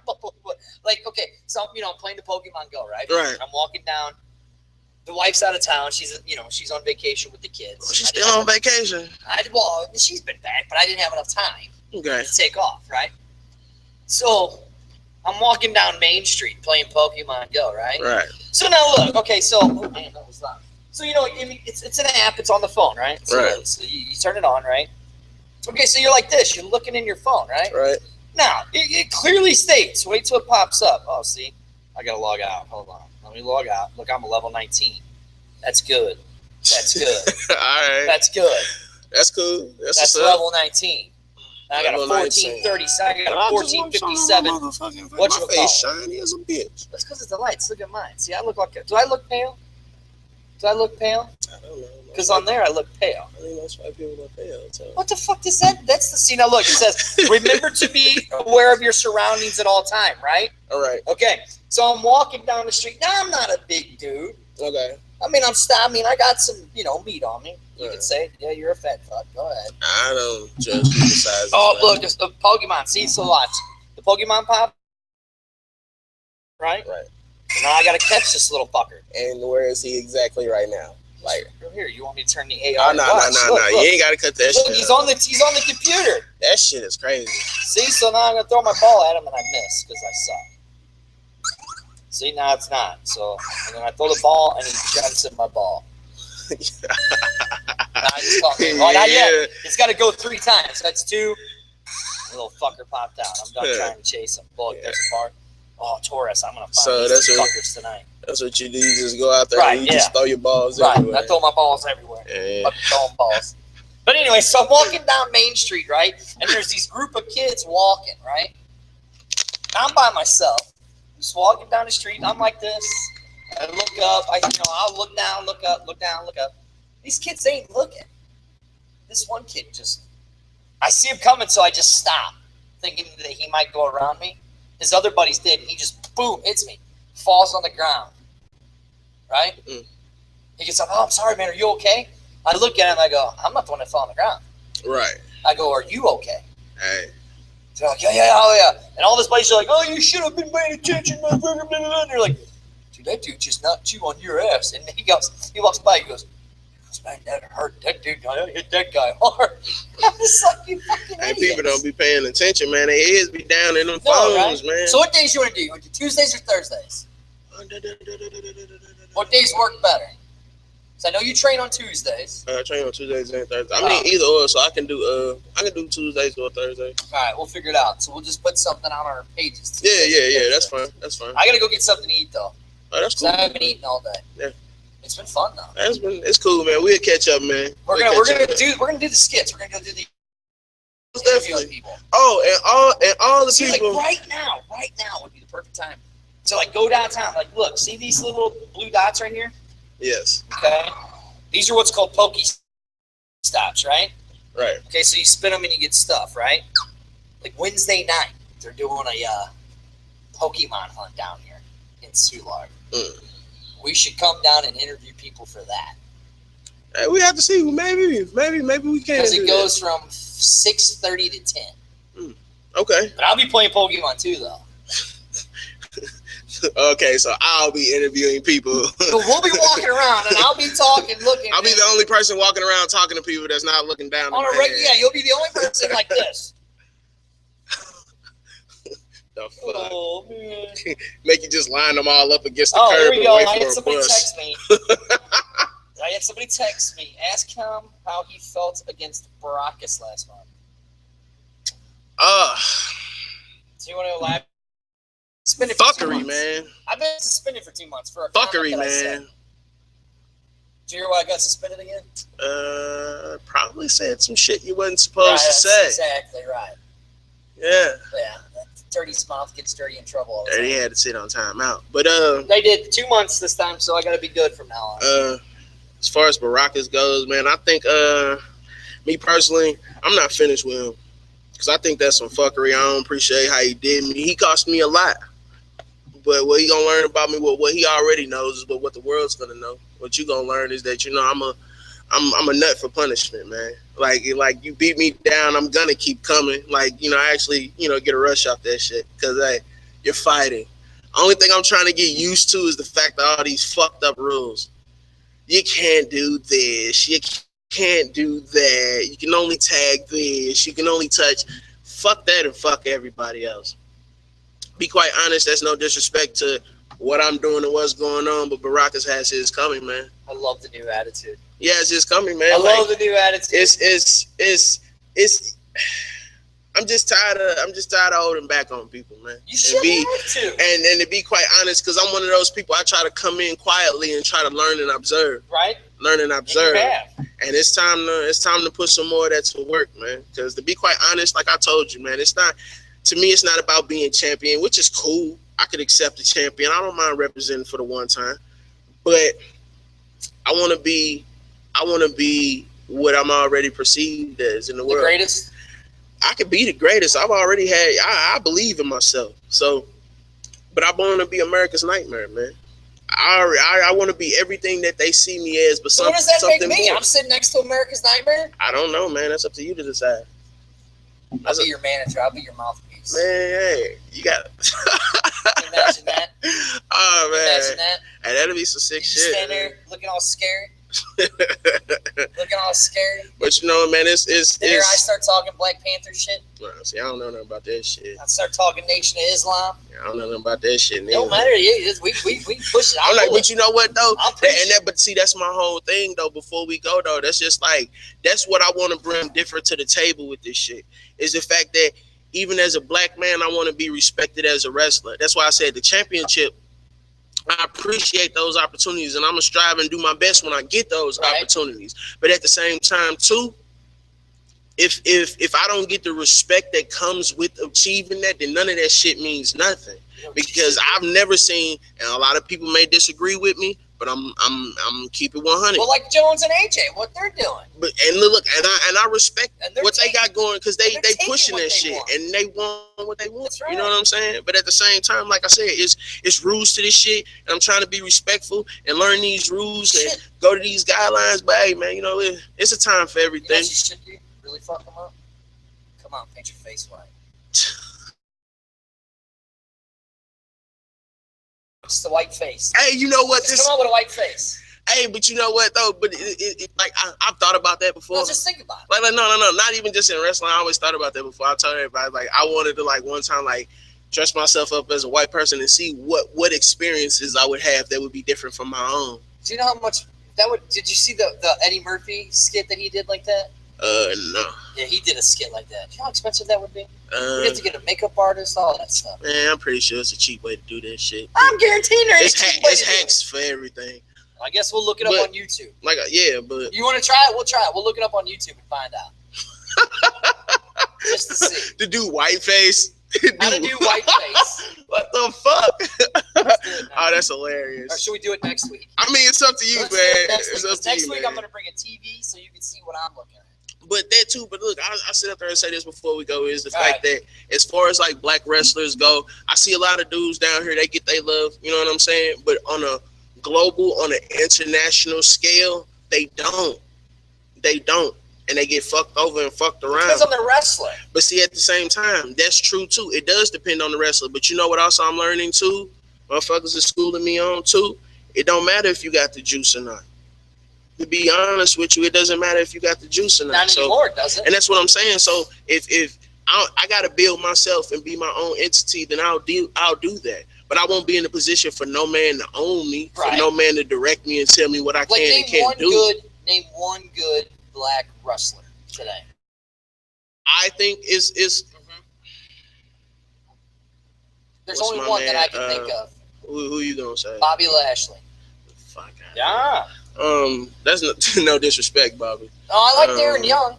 Probably would. Like, okay, so I'm playing the Pokemon Go, right? Right. I'm walking down. The wife's out of town. She's on vacation with the kids. Oh, she's still on vacation. Well, she's been back, but I didn't have enough time to take off, right? So I'm walking down Main Street playing Pokemon Go, right? Right. So now look, okay, so that was loud. So it's an app. It's on the phone, right? So, right. So you turn it on, right? Okay, so you're like this. You're looking in your phone, right? Right. Now, it clearly states, wait till it pops up. Oh, see? I got to log out. Hold on. Let me log out. Look, I'm a level 19. That's good. That's good. All right. That's good. That's cool. That's level 19. I got a 1430. I got a 1457. What you face shiny as a bitch. That's because it's the lights. Look at mine. See, I look like. Do I look pale? I don't know. Because on there I look pale. I think that's why people look pale. So. What the fuck does that? That's the scene. Now look, it says, remember to be aware of your surroundings at all time, right? All right. Okay. So I'm walking down the street. Now I'm not a big dude. Okay. I got some, meat on me. You can say, yeah, you're a fat fuck. Go ahead. I don't judge you the size. Oh, look, it's the Pokemon. See, so watch. The Pokemon pop. Right? Right. And now I got to catch this little fucker. And where is he exactly right now? Like, here, you want me to turn the AR? No. You ain't got to cut that shit. He's on the computer. That shit is crazy. See, so now I'm going to throw my ball at him and I miss because I suck. See, now it's not. So, and then I throw the ball and he jumps in my ball. Not yet. It's got to go 3 times. That's 2. The little fucker popped out. I'm done trying to chase him. Look, there's a bar. Oh, Courtess, I'm going to find these fuckers tonight. That's what you do. You just go out there and you just throw your balls everywhere. I throw my balls everywhere. Yeah. I'm throwing balls. But anyway, so I'm walking down Main Street, right? And there's these group of kids walking, right? I'm by myself. Just walking down the street. I'm like this. I look up. I'll look down, look up, look down, look up. These kids ain't looking. This one kid I see him coming, so I just stop, thinking that he might go around me. His other buddies did, and he just, boom, hits me. Falls on the ground. Right? Mm. He gets up, oh, I'm sorry, man, are you okay? I look at him, I go, I'm not the one that fell on the ground. Right. I go, are you okay? Hey. They're like, yeah. And all his buddies are like, oh, you should have been paying attention. And they're like, dude, that dude just knocked you on your ass. And he walks by, he goes, man, that hurt. That dude, I hit that guy hard. I was like, you fucking idiots. People don't be paying attention, man. Their heads be down in them phones, right? Man. So what days you want to do? You want to do Tuesdays or Thursdays? What days work better? Because I know you train on Tuesdays. I train on Tuesdays and Thursdays. I mean, either or, so I can do Tuesdays or Thursdays. All right, we'll figure it out. So we'll just put something on our pages. Yeah. That's fine. I gotta go get something to eat though. Oh, that's cool. I haven't eaten all day. Yeah. It's been fun though. It's cool, man. We'll catch up, man. We're gonna do the skits. We're gonna go do the definitely people. Oh, and all the people. Like right now would be the perfect time. So like go downtown. Like look, see these little blue dots right here? Yes. Okay. These are what's called Poke Stops, right? Right. Okay, so you spin them and you get stuff, right? Like Wednesday night, they're doing a Pokemon hunt down here in Soulard. Mm. We should come down and interview people for that. Hey, we have to see. Maybe we can. Because it goes from 6:30 to 10. Mm. Okay. But I'll be playing Pokemon too, though. Okay, so I'll be interviewing people. We'll be walking around, and I'll be talking, looking. I'll be the only person walking around talking to people that's not looking down. Yeah, you'll be the only person like this. The fuck? Oh, man. Make you just line them all up against the curb. Here we go. I had somebody text me. Ask him how he felt against Courtess last month. Do you want to elaborate? Fuckery, man. I've been suspended for 2 months for a fuckery, man. Did you hear why I got suspended again? Probably said some shit you wasn't supposed to say. Exactly right. Yeah. Yeah. Dirty's mouth gets dirty in trouble all the time. He had to sit on timeout. But they did 2 months this time, so I gotta be good from now on. As far as Baracus goes, man, I think me personally, I'm not finished with him. Cause I think that's some fuckery. I don't appreciate how he did me. He cost me a lot. But what he gonna learn about me, what he already knows is what the world's gonna know. What you gonna learn is that, I'm a nut for punishment, man. Like you beat me down, I'm gonna keep coming. I actually, get a rush off that shit. Cause you're fighting. Only thing I'm trying to get used to is the fact that all these fucked up rules. You can't do this. You can't do that. You can only tag this. You can only touch. Fuck that and fuck everybody else. Be quite honest, that's no disrespect to what I'm doing and what's going on, but Baracus has his coming, man. I love the new attitude. Yeah, it's his coming, man. I love the new attitude. It's I'm just tired of holding back on people, man. You should have to. And to be quite honest, because I'm one of those people, I try to come in quietly and try to learn and observe. Right. Learn and observe. And it's time to put some more of that to work, man. Because to be quite honest, like I told you, man, it's not about being champion, which is cool. I could accept the champion. I don't mind representing for the one time. But I want to be what I'm already perceived as in the world. The greatest? I could be the greatest. I believe in myself. So, but I want to be America's nightmare, man. I want to be everything that they see me as, but so what does that make me? More. I'm sitting next to America's nightmare? I don't know, man. That's up to you to decide. I'll be your manager. I'll be your mouthpiece. Man, hey, you got Imagine that. Oh, man. Imagine that. And that'll be some sick shit. Stand there looking all scary. Looking all scary. But man, it's I start talking Black Panther shit. See, I don't know nothing about that shit. I start talking Nation of Islam. Yeah, I don't know nothing about that shit. Don't matter. We push it. I'm like, but you know what though? But see, that's my whole thing though. Before we go though, that's just that's what I want to bring different to the table with this shit. Is the fact that even as a black man, I want to be respected as a wrestler. That's why I said the championship. I appreciate those opportunities, and I'm gonna strive and do my best when I get those opportunities. But at the same time, too, if I don't get the respect that comes with achieving that, then none of that shit means nothing. Because I've never seen, and a lot of people may disagree with me, but I'm keep it 100. Well, like Jones and AJ, what they're doing. But and look, and I respect what they got going, because they pushing that shit and they want what they want. Right. You know what I'm saying? But at the same time, like I said, it's rules to this shit, and I'm trying to be respectful and learn these rules and go to these guidelines. But hey, man, you know it's a time for everything. You know what you should do? Really fuck them up. Come on, paint your face white. It's the white face. Hey, you know what? Come on with a white face. Hey, but you know what though? But like I've thought about that before. No, just think about it. Like no, not even just in wrestling. I always thought about that before. I told everybody like I wanted to like one time like dress myself up as a white person and see what experiences I would have that would be different from my own. Do you know how much that would? Did you see the Eddie Murphy skit that he did like that? No. Yeah, he did a skit like that. Do you know how expensive that would be? You have to get a makeup artist, all that stuff. Man, I'm pretty sure it's a cheap way to do that shit. I'm guaranteeing there is a cheap way to do it. It's hacks for everything. I guess we'll look it up on YouTube. Like, yeah, but you want to try it? We'll try it. We'll look it up on YouTube and find out. Just to see. To do whiteface. How to do whiteface? What the fuck? Oh, that's hilarious. Or should we do it next week? I mean, it's up to you, man. Next week, I'm gonna bring a TV so you can see what I'm looking at. But that too, but look, I sit up there and say this before we go, is the fact that as far as like black wrestlers go, I see a lot of dudes down here, they get their love, you know what I'm saying? But on a global, on an international scale, they don't. And they get fucked over and fucked around. Depends on the wrestler. But see, at the same time, that's true too. It does depend on the wrestler. But you know what else I'm learning too? Motherfuckers are schooling me on too. It don't matter if you got the juice or not. To be honest with you, it doesn't matter if you got the juice or not. Not anymore, does it? And that's what I'm saying. So if I got to build myself and be my own entity, then I'll do that. But I won't be in a position for no man to own me, for no man to direct me and tell me what I can and can't do. Name one good black wrestler today. I think is there's only one that I can think of. Who you gonna say? Bobby Lashley. Fuck. Yeah. That's no disrespect, Bobby. Oh, I like Darren Young.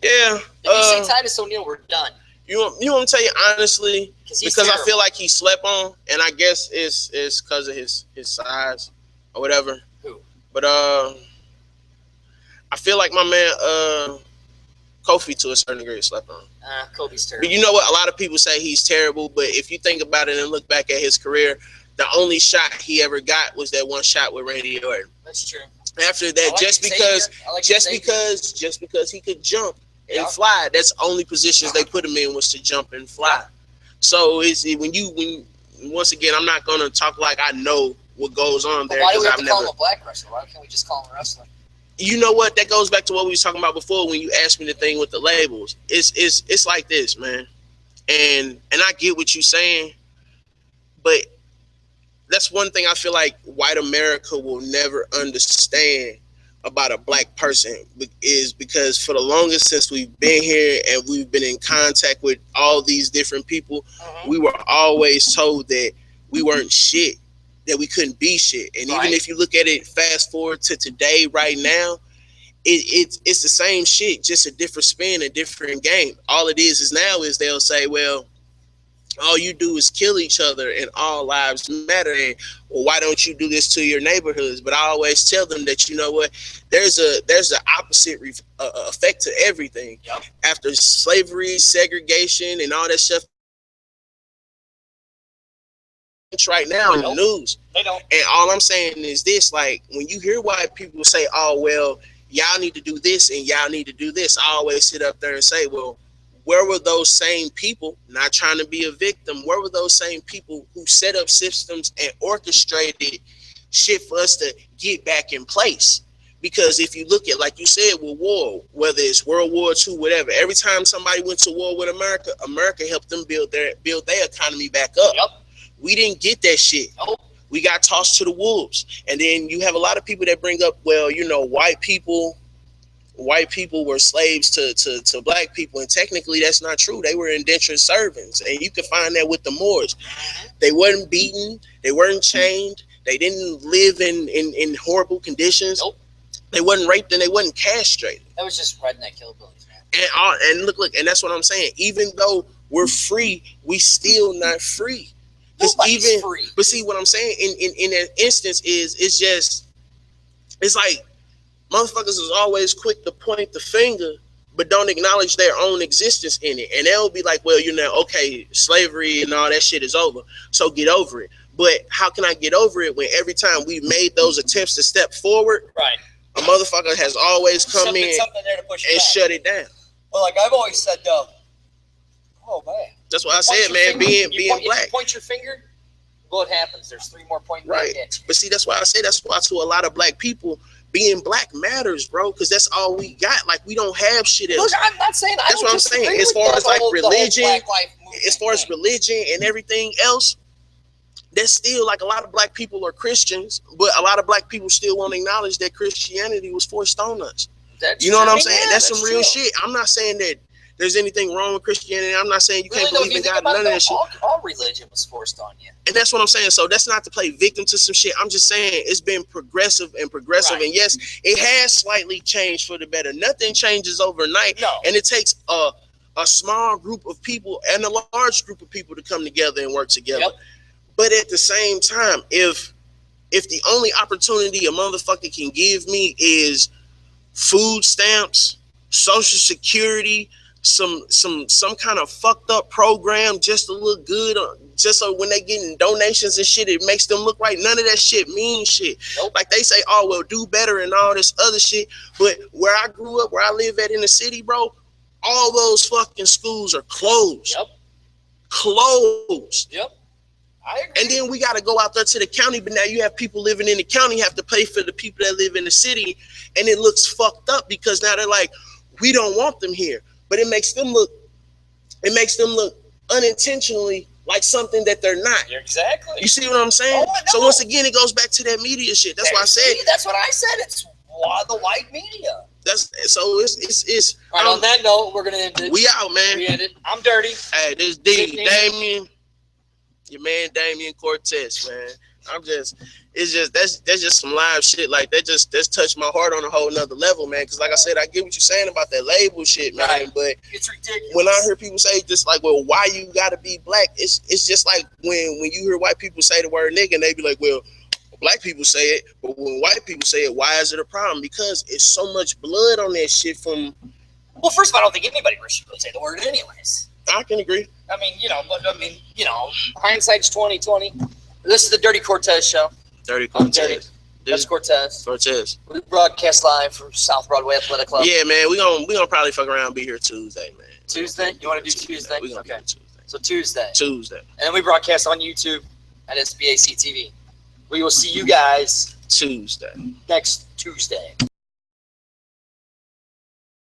Yeah. If you say Titus O'Neil, we're done. You want me to tell you honestly, because I feel like he's slept on, and I guess it's because of his size or whatever. Who? But I feel like my man Kofi to a certain degree is slept on. Kobe's terrible. But you know what? A lot of people say he's terrible, but if you think about it and look back at his career, the only shot he ever got was that one shot with Randy Orton. That's true. After that, just because he could jump and fly, that's the only positions they put him in was to jump and fly. So when once again, I'm not gonna talk like I know what goes on there. Why do we have to call him a black wrestler? Why can't we just call him a wrestler? You know what? That goes back to what we was talking about before when you asked me the thing with the labels. It's like this, man. And I get what you're saying, but that's one thing I feel like white America will never understand about a black person, is because for the longest since we've been here and we've been in contact with all these different people, we were always told that we weren't shit, that we couldn't be shit. And even if you look at it, fast forward to today, right now, it's the same shit, just a different spin, a different game. All it is now is they'll say, well, all you do is kill each other and all lives matter. And well, why don't you do this to your neighborhoods? But I always tell them that, you know what, there's an opposite effect to everything. Yep. After slavery, segregation, and all that stuff right now in the news. They don't. And all I'm saying is this, like, when you hear white people say, oh, well, y'all need to do this and y'all need to do this, I always sit up there and say, well, where were those same people, not trying to be a victim, where were those same people who set up systems and orchestrated shit for us to get back in place? Because if you look at, like you said, with war, whether it's World War II, whatever, every time somebody went to war with America, America helped them build their economy back up. Yep. We didn't get that shit. Nope. We got tossed to the wolves. And then you have a lot of people that bring up, well, you know, white people were slaves to black people, and technically that's not true. They were indentured servants, and you can find that with the Moors. They weren't beaten, they weren't chained, they didn't live in horrible conditions. Nope. They wasn't raped and they wasn't castrated. That was just redneck hillbillies, man. And look, and that's what I'm saying. Even though we're free, we still not free. Nobody's free. But see what I'm saying in that instance is it's like motherfuckers is always quick to point the finger, but don't acknowledge their own existence in it. And they'll be like, well, okay, slavery and all that shit is over, so get over it. But how can I get over it when every time we've made those attempts to step forward, right, a motherfucker has always come in there to push and shut it down? Well, like I've always said, oh man, that's why I said, man, being black. You point your finger, what happens? There's 3 more points. Right. But see, that's why I say that's why to a lot of black people, being black matters, bro, because that's all we got. Like, we don't have shit else. Look, I'm not saying that's what I'm saying. As far as like religion, as far as religion and everything else, that's still like a lot of black people are Christians, but a lot of black people still won't acknowledge that Christianity was forced on us. You know what I'm saying? That's some real shit. I'm not saying that there's anything wrong with Christianity. I'm not saying you can't believe in God. None of that shit. All religion was forced on you. And that's what I'm saying. So that's not to play victim to some shit. I'm just saying it's been progressive. Right. And yes, it has slightly changed for the better. Nothing changes overnight. No. And it takes a small group of people and a large group of people to come together and work together. Yep. But at the same time, if the only opportunity a motherfucker can give me is food stamps, Social Security, some kind of fucked up program just to look good, just so when they getting donations and shit, it makes them look right. None of that shit means shit. Nope. Like they say, oh, well, do better and all this other shit. But where I grew up, where I live at in the city, bro, all those fucking schools are closed. Yep. Closed. Yep. I agree. And then we got to go out there to the county, but now you have people living in the county have to pay for the people that live in the city, and it looks fucked up because now they're like, we don't want them here. But it makes them look unintentionally like something that they're not. Exactly. You see what I'm saying? Oh, so once again, it goes back to that media shit. That's why I said. That's what I said. It's the white media. It's. All right. On that note, we're gonna end it. We out, man. We end it. I'm dirty. Hey, this D, Damien, your man Damien Courtess, man. That's just some live shit. Like that's touched my heart on a whole nother level, man. Because like I said, I get what you're saying about that label shit, man. Right. But it's ridiculous. When I hear people say just like, well, why you gotta be black? It's just like when you hear white people say the word nigga, and they be like, well, black people say it, but when white people say it, why is it a problem? Because it's so much blood on that shit from. Well, first of all, I don't think anybody should really say the word anyways. I can agree. Hindsight's 20/20. This is the Dirty Courtess Show. Dirty Courtess. That's Courtess. Courtess. We broadcast live from South Broadway Athletic Club. Yeah, man. We gonna probably fuck around and be here Tuesday, man. Tuesday? You want to do Tuesday? We gonna do Tuesday. So Tuesday. And then we broadcast on YouTube at SBAC TV. We will see you guys Tuesday. Next Tuesday.